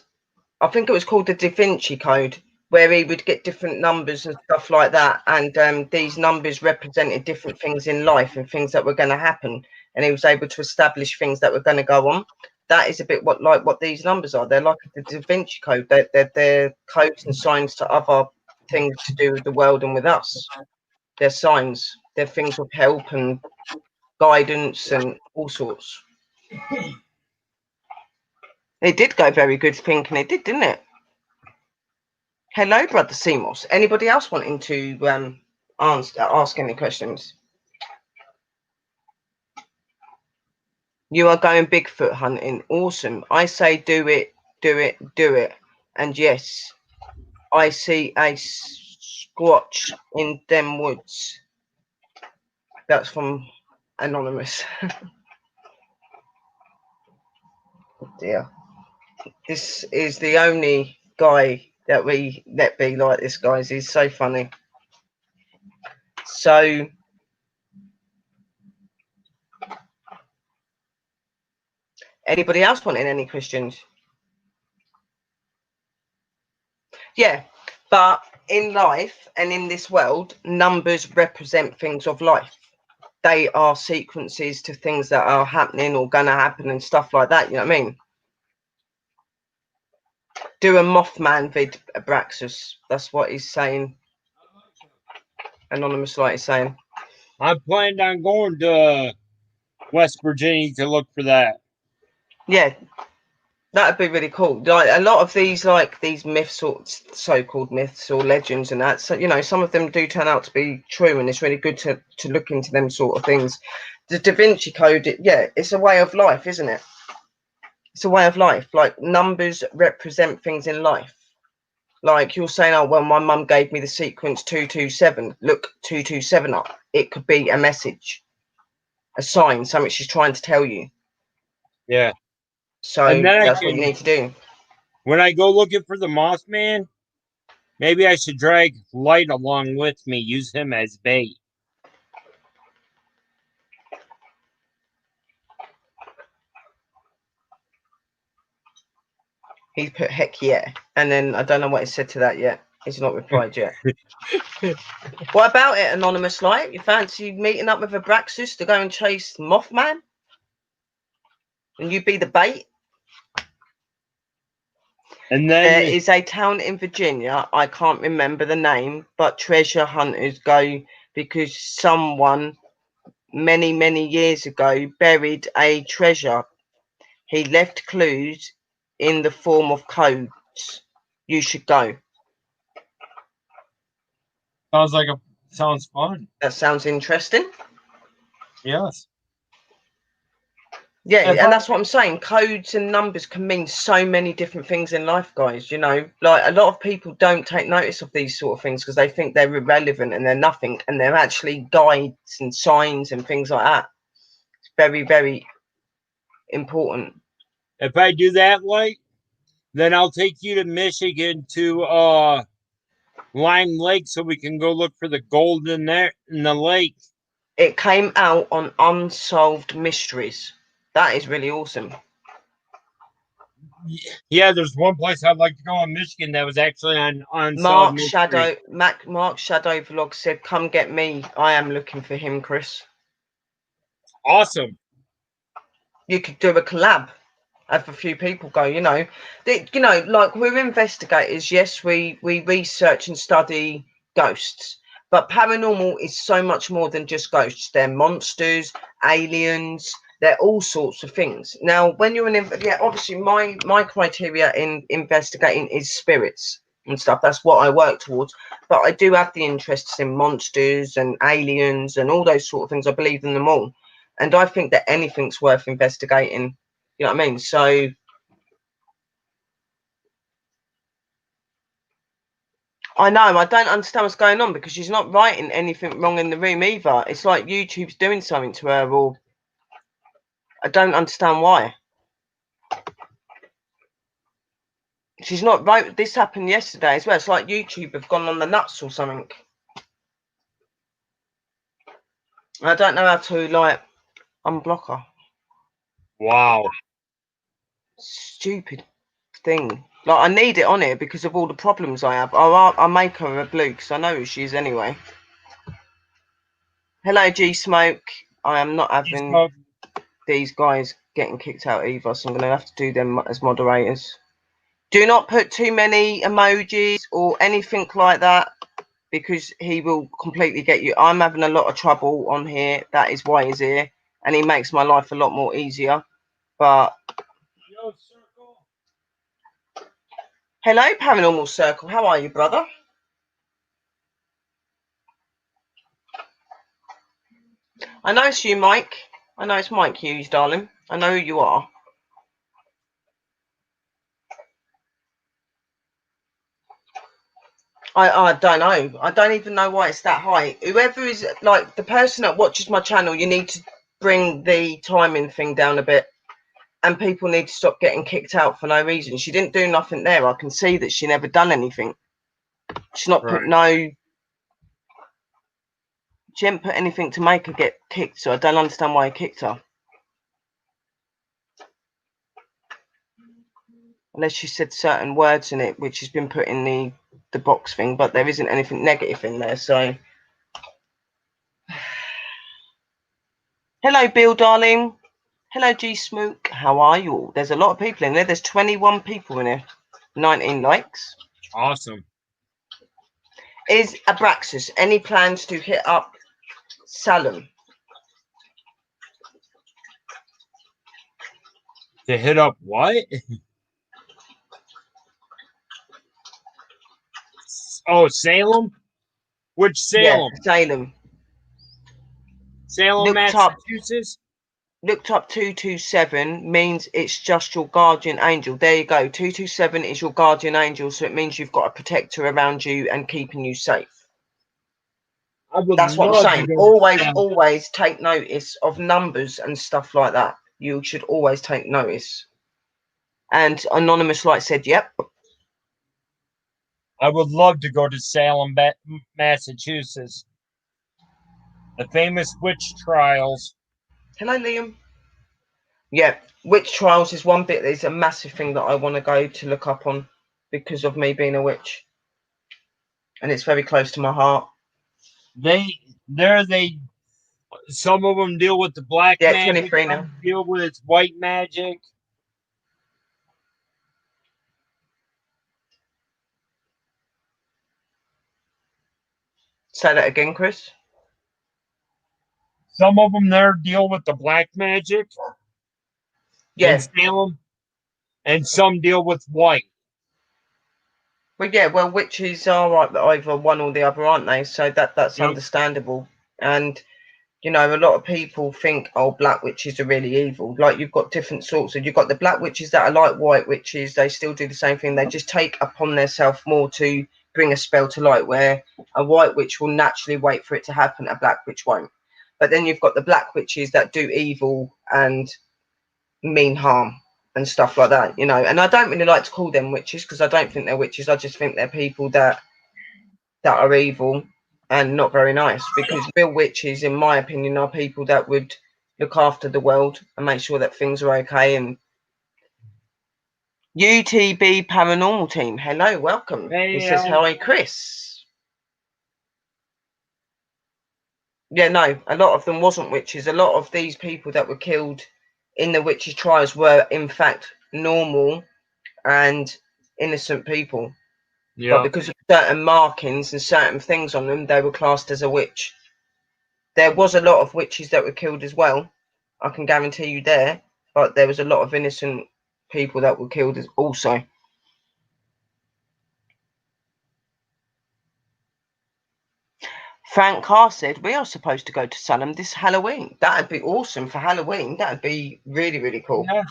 I think it was called the Da Vinci Code, where he would get different numbers and stuff like that, and these numbers represented different things in life and things that were going to happen, and he was able to establish things that were going to go on. That is a bit what these numbers are. They're like the Da Vinci Code. They're codes and signs to other things to do with the world and with us. They're signs. They're things of help and guidance and all sorts. It did go very good thinking. It did, didn't it? Hello, Brother Seymour. Anybody else wanting to ask any questions? You are going Bigfoot hunting. Awesome. I say do it, do it, do it. And yes, I see a squatch in them woods. That's from Anonymous. Oh dear. This is the only guy that we let be like this, guys. He's so funny. So anybody else wanting any questions? Yeah, but in life and in this world, numbers represent things of life. They are sequences to things that are happening or gonna happen and stuff like that. You know what I mean? Do a Mothman vid, Abraxas. That's what he's saying. Anonymous Light is saying. I planned on going to West Virginia to look for that. Yeah, that'd be really cool. Like a lot of these myths or so-called myths or legends and that. So some of them do turn out to be true, and it's really good to look into them sort of things. The Da Vinci Code, it's a way of life, isn't it? It's a way of life. Like numbers represent things in life. Like you're saying, oh well, my mum gave me the sequence 227. Look 227 up. It could be a message, a sign, something she's trying to tell you. Yeah. So that's what you need to do. When I go looking for the Mothman, maybe I should drag Light along with me, use him as bait. He's put heck yeah, and then I don't know what he said to that yet. He's not replied yet. What about it, Anonymous Light? You fancy meeting up with Abraxas to go and chase Mothman? And you be the bait? And then there is a town in Virginia, I can't remember the name, but treasure hunters go because someone many, many years ago buried a treasure. He left clues in the form of codes. You should go. Sounds fun. That sounds interesting. Yes. Yeah, and that's what I'm saying. Codes and numbers can mean so many different things in life, guys. Like a lot of people don't take notice of these sort of things because they think they're irrelevant and they're nothing, and they're actually guides and signs and things like that. It's very, very important. If I do that, Light, then I'll take you to Michigan to Lime Lake so we can go look for the gold in there in the lake. It came out on Unsolved Mysteries. That is really awesome. Yeah, there's one place I'd like to go in Michigan that was actually on Unsolved Mysteries. Mark Shadow Vlog said, "Come get me. I am looking for him, Chris." Awesome. You could do a collab, have a few people go, like we're investigators. Yes, we research and study ghosts, but paranormal is so much more than just ghosts. They're monsters, aliens, they're all sorts of things. Now, when you're obviously my criteria in investigating is spirits and stuff. That's what I work towards. But I do have the interests in monsters and aliens and all those sort of things. I believe in them all. And I think that anything's worth investigating. You know what I mean? So I know I don't understand what's going on, because she's not writing anything wrong in the room either. It's like YouTube's doing something to her, or I don't understand why. She's not right. This happened yesterday as well. It's like YouTube have gone on the nuts or something. I don't know how to like unblock her. Wow. Stupid thing. Like, I need it on here because of all the problems I have. I'll make her a blue because I know who she is anyway. Hello, G Smoke. I am not having these guys getting kicked out either, so I'm going to have to do them as moderators. Do not put too many emojis or anything like that, because he will completely get you. I'm having a lot of trouble on here. That is why he's here, and he makes my life a lot more easier. But hello, Paranormal Circle. How are you, brother? I know it's you, Mike. I know it's Mike Hughes, darling. I know who you are. I don't know. I don't even know why it's that high. Whoever is, like, the person that watches my channel, you need to bring the timing thing down a bit. And people need to stop getting kicked out for no reason. She didn't do nothing there. I can see that she never done anything. She's not put she didn't put anything to make her get kicked, so I don't understand why he kicked her. Unless she said certain words in it, which has been put in the box thing, but there isn't anything negative in there, so. Hello, Bill, darling. Hello, G Smook. How are you all? There's a lot of people in there. There's 21 people in here. 19 likes. Awesome. Is Abraxas any plans to hit up Salem? To hit up what? Oh, Salem? Which Salem? Yeah, Salem. Salem, Massachusetts? Looked up 227 means it's just your guardian angel. There you go. 227 is your guardian angel, so it means you've got a protector around you and keeping you safe. That's what I'm saying. Always take notice of numbers and stuff like that. You should always take notice. And Anonymous Light said, yep. I would love to go to Salem, Massachusetts. The famous witch trials. Hello, Liam. Yeah, witch trials is one bit. There's a massive thing that I want to go to look up on because of me being a witch. And it's very close to my heart. Some of them deal with the black magic. 23 now. Deal with white magic. Say that again, Chris. Some of them there deal with the black magic. Yeah. In Salem, and some deal with white. Well, witches are either one or the other, aren't they? So that's understandable. And a lot of people think, oh, black witches are really evil. Like, you've got different sorts. You've got the black witches that are like white witches. They still do the same thing. They just take upon themselves more to bring a spell to light, where a white witch will naturally wait for it to happen. A black witch won't. But then you've got the black witches that do evil and mean harm and stuff like that, and I don't really like to call them witches, because I don't think they're witches. I just think they're people that are evil and not very nice, because real witches, in my opinion, are people that would look after the world and make sure that things are okay. And UTB Paranormal Team, hello, welcome. He says, hi, Chris. Yeah, no, a lot of them wasn't witches. A lot of these people that were killed in the witches' trials were, in fact, normal and innocent people. But Yeah. because of certain markings and certain things on them, they were classed as a witch. There was a lot of witches that were killed as well. I can guarantee you there. But there was a lot of innocent people that were killed also. Frank Carr said, we are supposed to go to Salem this Halloween. That'd be awesome for Halloween. That'd be really, really cool. Yeah.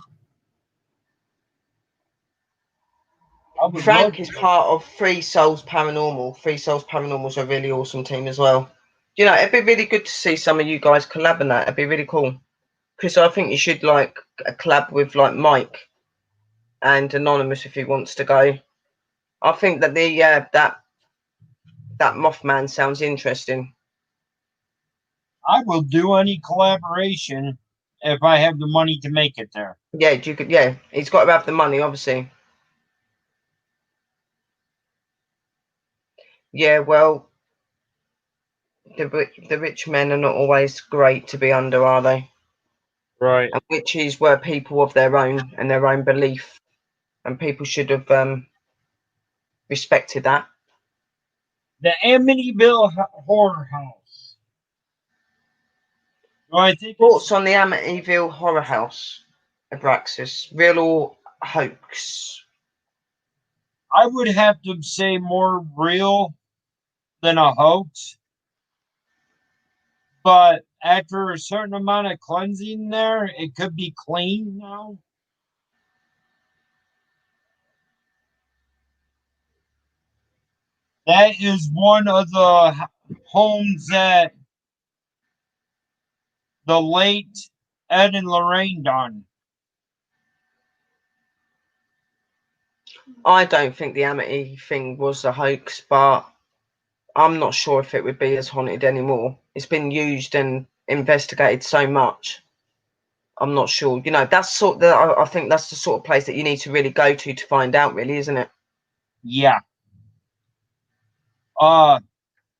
I would love Frank to. is part of Free Souls Paranormal. Free Souls Paranormal's a really awesome team as well. You know, it'd be really good to see some of you guys collab on that. It'd be really cool. Because I think you should like a collab with like Mike and Anonymous if he wants to go. I think that the that Mothman sounds interesting. I will do any collaboration if I have the money to make it there. Yeah, you could. Yeah, he's got to have the money, obviously. Yeah, well, the rich men are not always great to be under, are they? Right. And witches were people of their own and their own belief, and people should have respected that. The Amityville Horror House. Do I think Thoughts it's? on the Amityville Horror House, Abraxas? Real or hoax? I would have to say more real than a hoax. But after a certain amount of cleansing there, it could be clean now. That is one of the homes that the late Ed and Lorraine done. I don't think the Amity thing was a hoax, but I'm not sure if it would be as haunted anymore. It's been used and investigated so much. I'm not sure. You know, that's sort that I think that's the sort of place that you need to really go to find out, really, isn't it? Yeah. Uh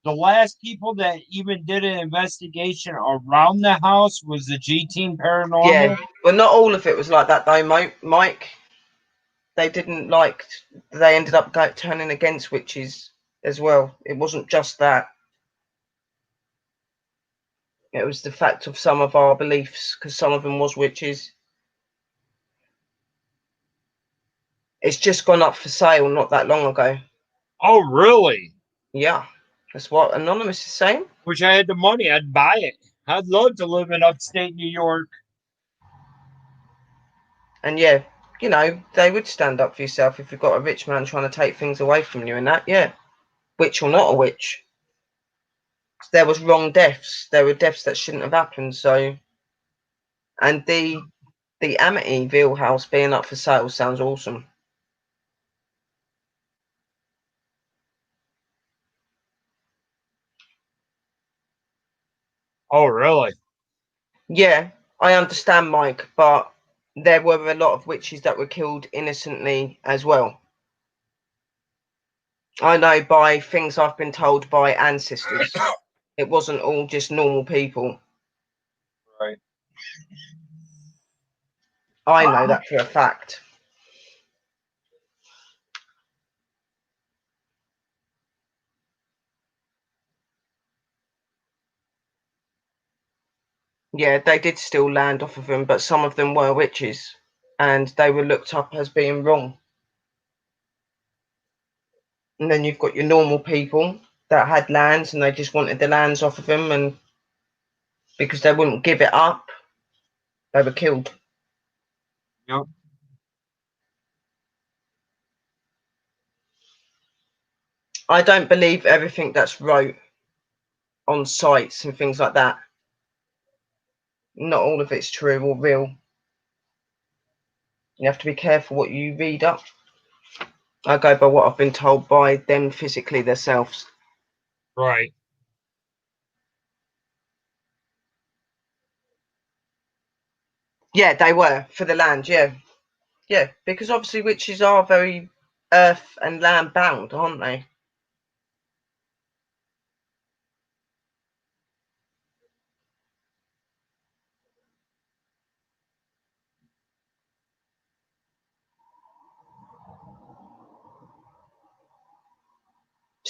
the last people that even did an investigation around the house was the G Team Yeah. Paranormal. Well, not all of it was like that though, Mike. They didn't like. They ended up turning against witches as well. It wasn't just that. It was the fact of some of our beliefs, because some of them was witches. It's just gone up for sale not that long ago. Oh, really? Yeah, that's what Anonymous is saying. Wish I had the money, I'd buy it. I'd love to live in upstate New York. And yeah, you know, they would stand up for yourself if you've got a rich man trying to take things away from you and that, yeah. Witch or not a witch. There was wrong deaths. There were deaths that shouldn't have happened, so and the Amityville house being up for sale sounds awesome. Oh, really? Yeah, I understand, Mike, but there were a lot of witches that were killed innocently as well. I know by things I've been told by ancestors. It wasn't all just normal people. Right. I know that for a fact. Yeah, they did steal land off of them, but some of them were witches and they were looked up as being wrong. And then you've got your normal people that had lands and they just wanted the lands off of them, and because they wouldn't give it up, they were killed. Yep. I don't believe everything that's wrote on sites and things like that. Not all of it's true or real. You have to be careful what you read up. I go by what I've been told by them physically themselves. Right. Yeah, they were for the land. Yeah, yeah, because obviously witches are very earth and land bound, aren't they?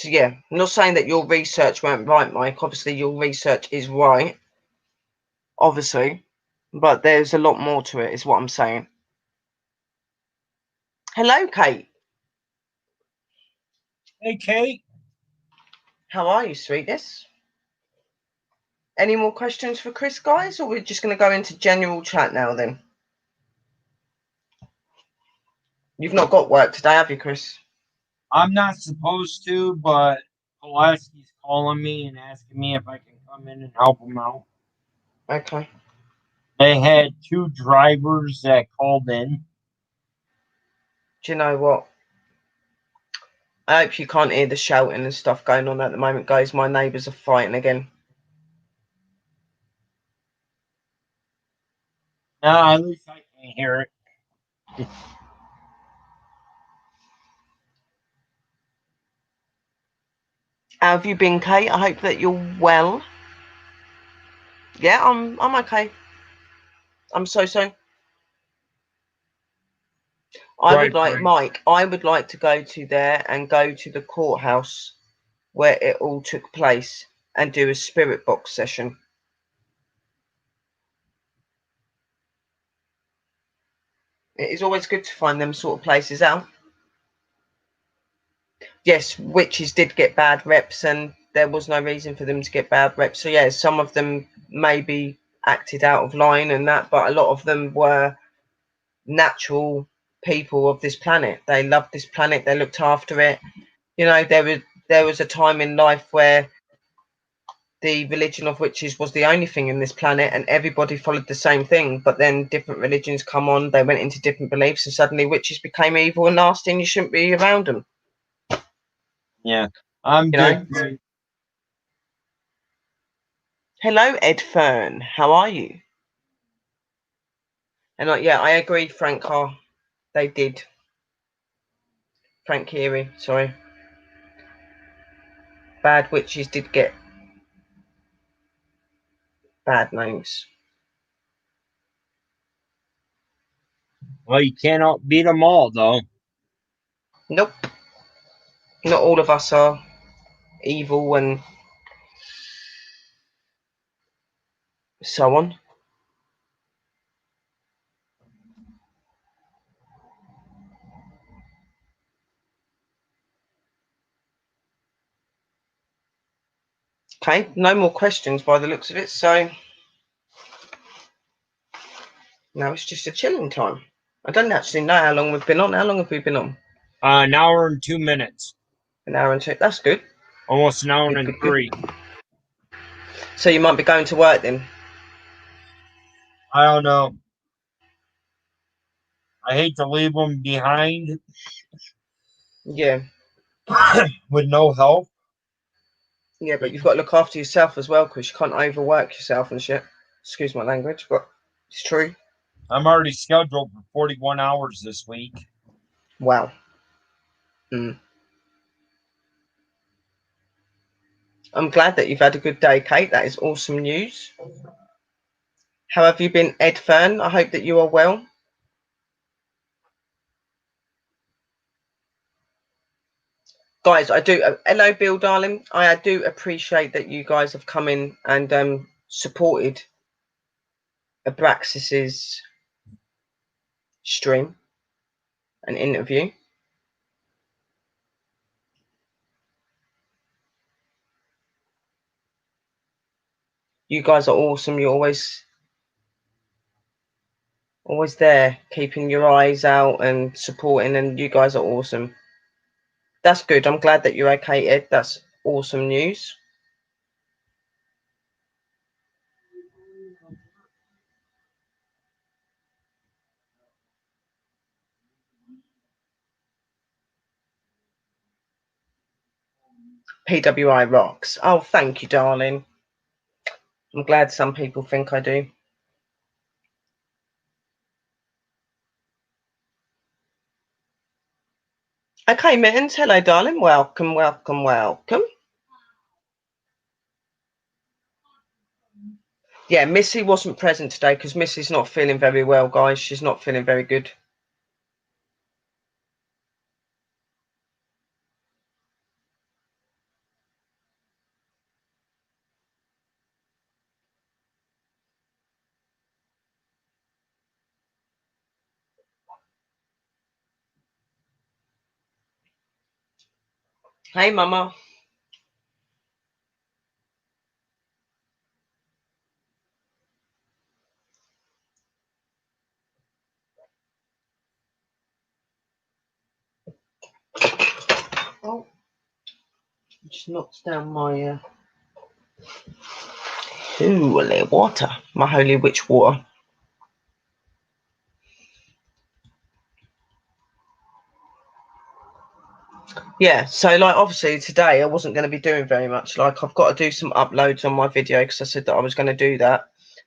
So yeah, I'm not saying that your research weren't right, Mike. Obviously, your research is right, obviously, but there's a lot more to it, is what I'm saying. Hello, Kate. Hey, Kate. How are you, sweetness? Any more questions for Chris, guys, or we're just going to go into general chat now then? You've not got work today, have you, Chris? I'm not supposed to, but Pulaski's calling me and asking me if I can come in and help him out. Okay. They had 2 drivers that called in. Do you know what? I hope you can't hear the shouting and stuff going on at the moment, guys. My neighbours are fighting again. No, at least I can't hear it. How have you been, Kate? I hope that you're well. Yeah, I'm okay. I'm so. I would like, Mike, I would like to go to there and go to the courthouse where it all took place and do a spirit box session. It is always good to find them sort of places out. Yes, witches did get bad reps, and there was no reason for them to get bad reps. So yeah, some of them maybe acted out of line and that, but a lot of them were natural people of this planet. They loved this planet. They looked after it. You know, there was a time in life where the religion of witches was the only thing in this planet, and everybody followed the same thing. But then different religions come on. They went into different beliefs, and suddenly witches became evil and nasty, and you shouldn't be around them. Yeah, I'm You good. know. Hello, Ed Fern. How are you? And yeah, I agree, Frank Carr. They did. Frank Keary, sorry. Bad witches did get bad names. Well, you cannot beat them all, though. Nope. Not all of us are evil and so on. Okay, no more questions by the looks of it, so now it's just a chilling time. I don't actually know how long we've been on. How long have we been on? An hour and 2 minutes. An hour and 2. That's good. Almost an hour Good, and good, 3. good. So you might be going to work then? I don't know. I hate to leave them behind. Yeah. With no help. Yeah, but you've got to look after yourself as well, because you can't overwork yourself and shit. Excuse my language, but it's true. I'm already scheduled for 41 hours this week. Wow. Mm. I'm glad that you've had a good day, Kate. That is awesome news. How have you been, Ed Fern? I hope that you are well. Guys, I do. Hello, Bill, darling. I do appreciate that you guys have come in and supported Abraxas's stream and interview. You guys are awesome. You're always there, keeping your eyes out and supporting, and you guys are awesome. That's good. I'm glad that you're okay, Ed. That's awesome news. PWI rocks. Oh, thank you, darling. I'm glad some people think I do. Okay, Mittens. Hello, darling. Welcome, welcome, welcome. Yeah, Missy wasn't present today because Missy's not feeling very well, guys. She's not feeling very good. Hey, Mama. Oh, just knocks down my holy water, my holy witch water. Yeah, so like obviously today I wasn't going to be doing very much. Like I've got to do some uploads on my video because I said that I was going to do that,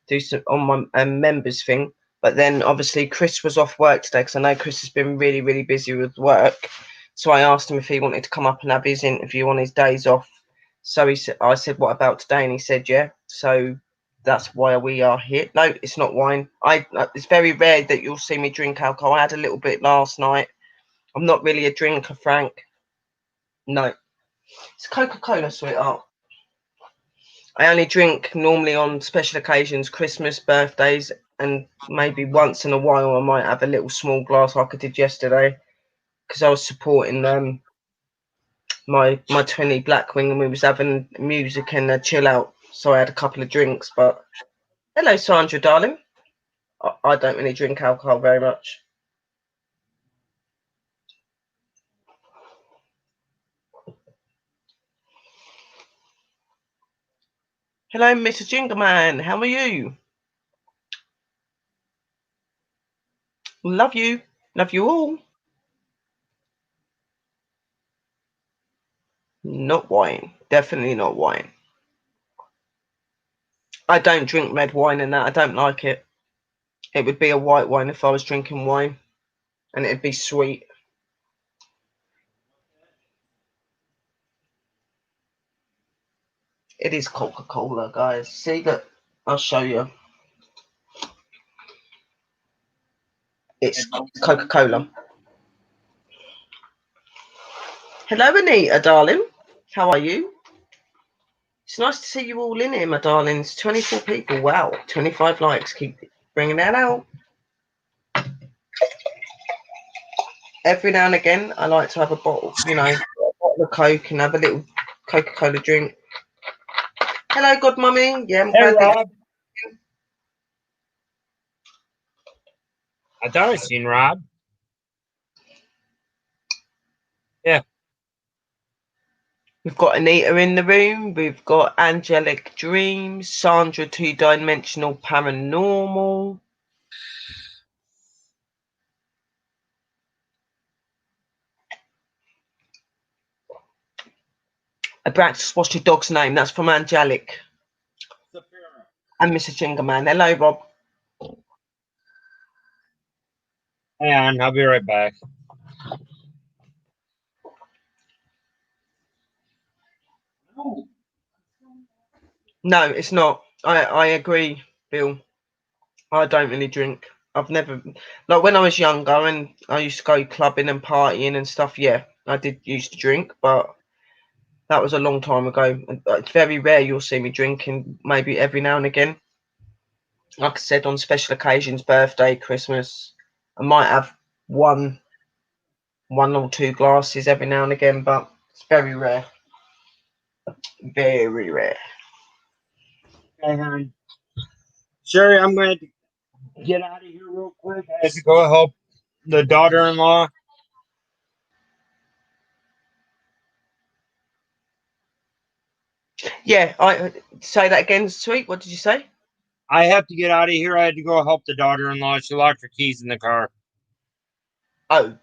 do some on my members thing. But then obviously Chris was off work today because I know Chris has been really, really busy with work. So I asked him if he wanted to come up and have his interview on his days off. So he said, I said, what about today? And he said, yeah. So that's why we are here. No, it's not wine. It's very rare that you'll see me drink alcohol. I had a little bit last night. I'm not really a drinker, Frank. No, it's Coca-Cola, sweetheart. I only drink normally on special occasions, Christmas, birthdays, and maybe once in a while I might have a little small glass like I did yesterday because I was supporting my twinny Blackwing and we was having music and a chill out. So I had a couple of drinks. But hello, Sandra, darling. I don't really drink alcohol very much. Hello, Mr. Jingerman. How are you? Love you. Love you all. Not wine. Definitely not wine. I don't drink red wine and that. I don't like it. It would be a white wine if I was drinking wine, and it'd be sweet. It is Coca-Cola, guys. See that? I'll show you. It's Coca-Cola. Hello, Anita, darling. How are you? It's nice to see you all in here, my darlings. 24 people. Wow. 25 likes. Keep bringing that out. Every now and again, I like to have a bottle, a bottle of Coke and have a little Coca-Cola drink. Hello, good mummy. Yeah, I'm glad that. Rob. I thought I seen Rob. Yeah. We've got Anita in the room. We've got Angelic Dreams, Sandra Two Dimensional Paranormal. Abraxas, what's your dog's name? That's from Angelic. And Mr. Jingerman. Hello, Rob. Hang on, I'll be right back. No, it's not. I agree, Bill. I don't really drink. I've never, like when I was younger and I used to go clubbing and partying and stuff. Yeah, I did used to drink, but that was a long time ago. It's very rare you'll see me drinking. Maybe every now and again. Like I said, on special occasions, birthday, Christmas, I might have one or two glasses every now and again, but it's very rare. Very rare. Hang on. Sherry, I'm going to get out of here real quick. I have to go help the daughter-in-law. Yeah, I say that again, sweet. What did you say? I have to get out of here. I had to go help the daughter-in-law. She locked her keys in the car. Oh,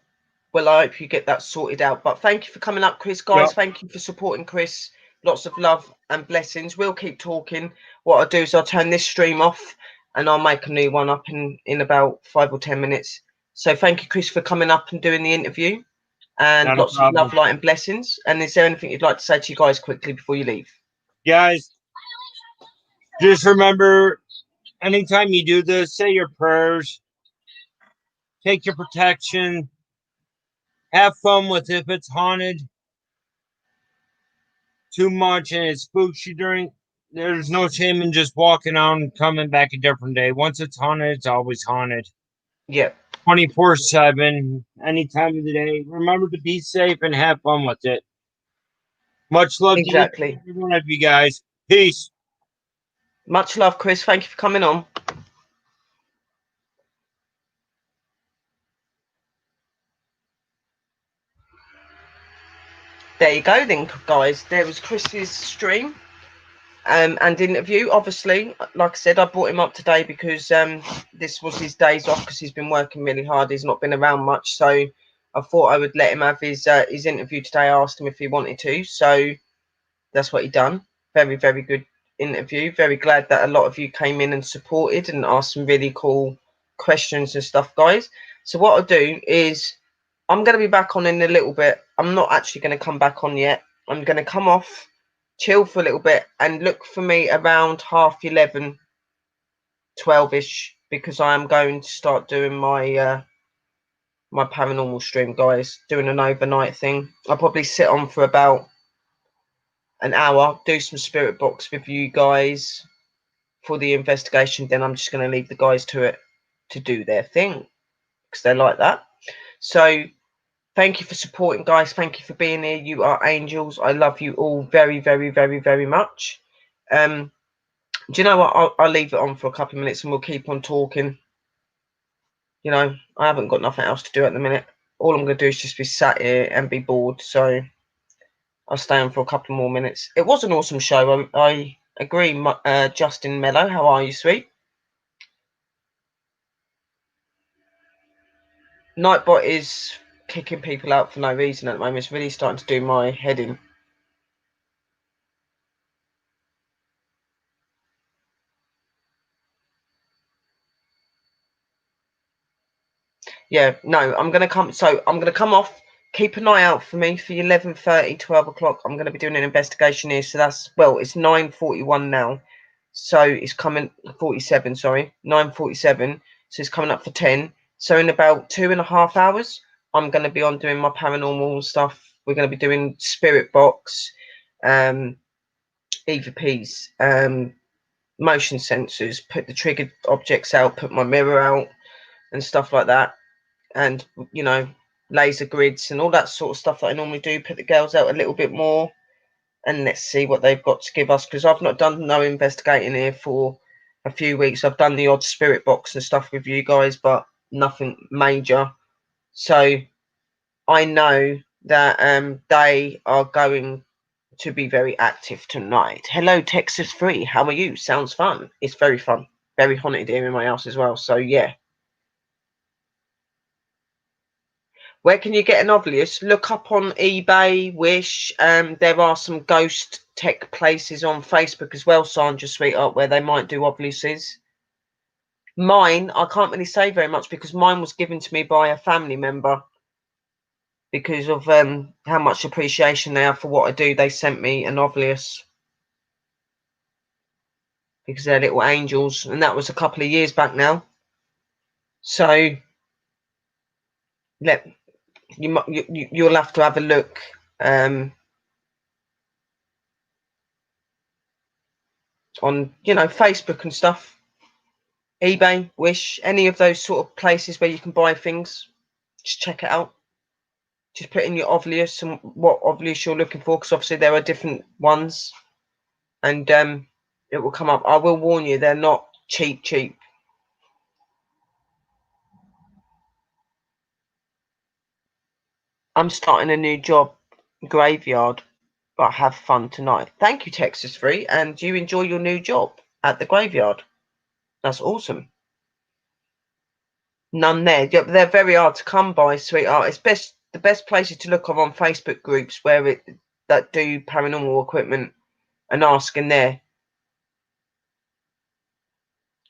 well, I hope you get that sorted out. But thank you for coming up, Chris. Guys, Yep. thank you for supporting Chris. Lots of love and blessings. We'll keep talking. What I'll do is I'll turn this stream off and I'll make a new one up in about 5 or 10 minutes. So thank you, Chris, for coming up and doing the interview. And Not a lots of problem. love, light, and blessings. And is there anything you'd like to say to you guys quickly before you leave? Guys, just remember, anytime you do this, say your prayers. Take your protection. Have fun with it. If it's haunted too much and it spooks you during, there's no shame in just walking out and coming back a different day. Once it's haunted, it's always haunted. Yeah. 24/7, any time of the day. Remember to be safe and have fun with it. Much love to each Exactly. and every one of you guys. Peace. Much love, Chris. Thank you for coming on. There you go then, guys. There was Chris's stream and interview. Obviously, like I said, I brought him up today because this was his days off because he's been working really hard. He's not been around much. So I thought I would let him have his interview today. I asked him if he wanted to. So that's what he done. Very, very good interview. Very glad that a lot of you came in and supported and asked some really cool questions and stuff, guys. So what I'll do is I'm going to be back on in a little bit. I'm not actually going to come back on yet. I'm going to come off, chill for a little bit, and look for me around 11:30, 12ish, because I am going to start doing my my paranormal stream, guys. Doing an overnight thing. I'll probably sit on for about an hour, do some spirit box with you guys for the investigation. Then I'm just going to leave the guys to it to do their thing because they're like that. So thank you for supporting, guys. Thank you for being here. You are angels. I love you all very, very, very, very much. Do you know what? I'll leave it on for a couple of minutes and we'll keep on talking. You know, I haven't got nothing else to do at the minute. All I'm going to do is just be sat here and be bored. So I'll stay on for a couple more minutes. It was an awesome show. I agree, Justin Mello. How are you, sweet? Nightbot is kicking people out for no reason at the moment. It's really starting to do my head in. Yeah, no, I'm gonna come. So I'm gonna come off. Keep an eye out for me for 11:30, 12 o'clock. I'm gonna be doing an investigation here. So that's, well, it's 9:41 now. So it's coming 47. Sorry, 9:47. So it's coming up for 10. So in about 2.5 hours, I'm gonna be on doing my paranormal stuff. We're gonna be doing spirit box, EVPs, motion sensors, put the triggered objects out, put my mirror out, and stuff like that. And, you know, laser grids and all that sort of stuff that I normally do. Put the girls out a little bit more and let's see what they've got to give us, because I've not done no investigating here for a few weeks. I've done the odd spirit box and stuff with you guys, but nothing major. So I know that they are going to be very active tonight. Hello, Texas Free. How are you? Sounds fun. It's very fun. Very haunted here in my house as well. So yeah. Where can you get an obelisk? Look up on eBay, Wish. There are some ghost tech places on Facebook as well, Sandra Sweetheart, where they might do obelisks. Mine, I can't really say very much because mine was given to me by a family member. Because of how much appreciation they have for what I do, they sent me an obelisk because they're little angels, and that was a couple of years back now. So let you'll have to have a look on, you know, Facebook and stuff, eBay, Wish, any of those sort of places where you can buy things. Just check it out. Just put in your obelisk and what obelisk you're looking for, because obviously there are different ones, and it will come up. I will warn you, they're not cheap. I'm starting a new job, graveyard, but have fun tonight. Thank you, Texas Free, and you enjoy your new job at the graveyard. That's awesome. None there. Yeah, they're very hard to come by, sweetheart. It's the best places to look on Facebook groups where that do paranormal equipment and ask in there.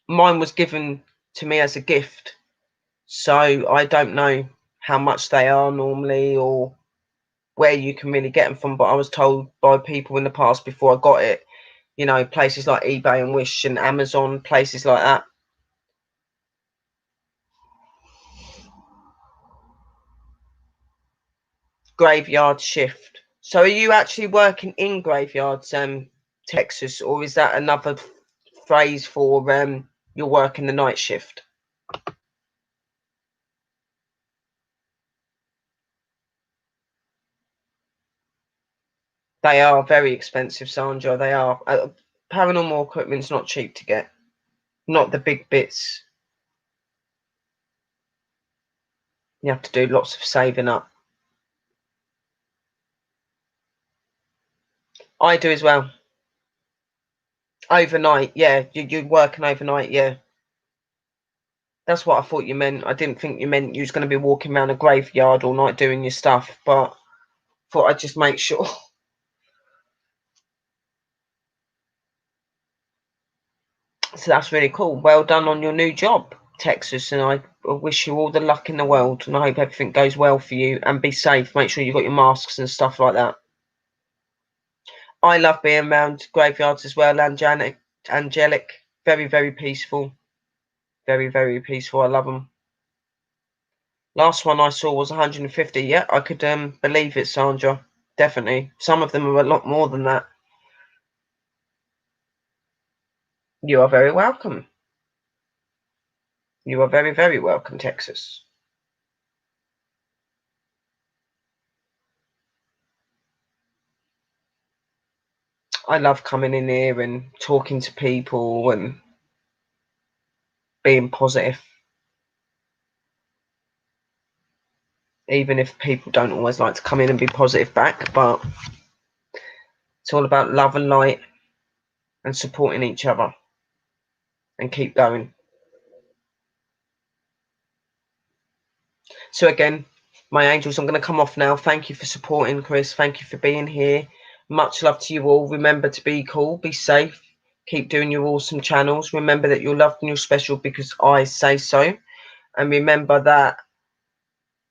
Mine was given to me as a gift, so I don't know how much they are normally or where you can really get them from, but I was told by people in the past before I got it, you know, places like eBay and Wish and Amazon, places like that. Graveyard shift. So are you actually working in graveyards, Texas, or is that another phrase for you're working the night shift? They are very expensive, Sandra. They are. Paranormal equipment's not cheap to get. Not the big bits. You have to do lots of saving up. I do as well. Overnight, yeah. You're working overnight, yeah. That's what I thought you meant. I didn't think you meant you was going to be walking around a graveyard all night doing your stuff, but thought I'd just make sure. So that's really cool. Well done on your new job, Texas, and I wish you all the luck in the world, and I hope everything goes well for you, and be safe. Make sure you've got your masks and stuff like that. I love being around graveyards as well, angelic, very, very peaceful. Very, very peaceful. I love them. Last one I saw was 150. Yeah, I could believe it, Sandra. Definitely. Some of them are a lot more than that. You are very welcome. You are very, very welcome, Texas. I love coming in here and talking to people and being positive. Even if people don't always like to come in and be positive back, but it's all about love and light and supporting each other and keep going. So again, my angels, I'm going to come off now. Thank you for supporting, Chris. Thank you for being here. Much love to you all. Remember to be cool, be safe, keep doing your awesome channels. Remember that you're loved and you're special because I say so. And remember that,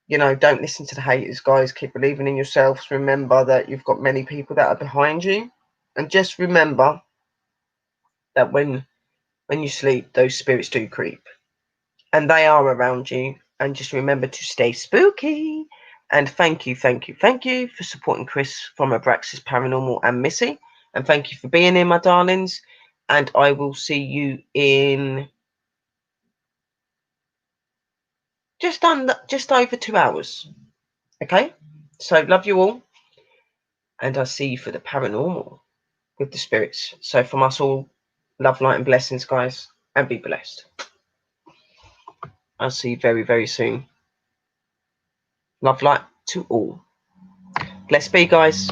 you know, don't listen to the haters, guys. Keep believing in yourselves. Remember that you've got many people that are behind you. And just remember that when you sleep, those spirits do creep. And they are around you. And just remember to stay spooky. And thank you for supporting Chris from Abraxas Paranormal and Missy. And thank you for being here, my darlings. And I will see you in just over 2 hours. Okay? So love you all. And I'll see you for the paranormal with the spirits. So from us all, love, light, and blessings, guys. And be blessed. I'll see you very, very soon. Love, light to all. Blessed be, guys.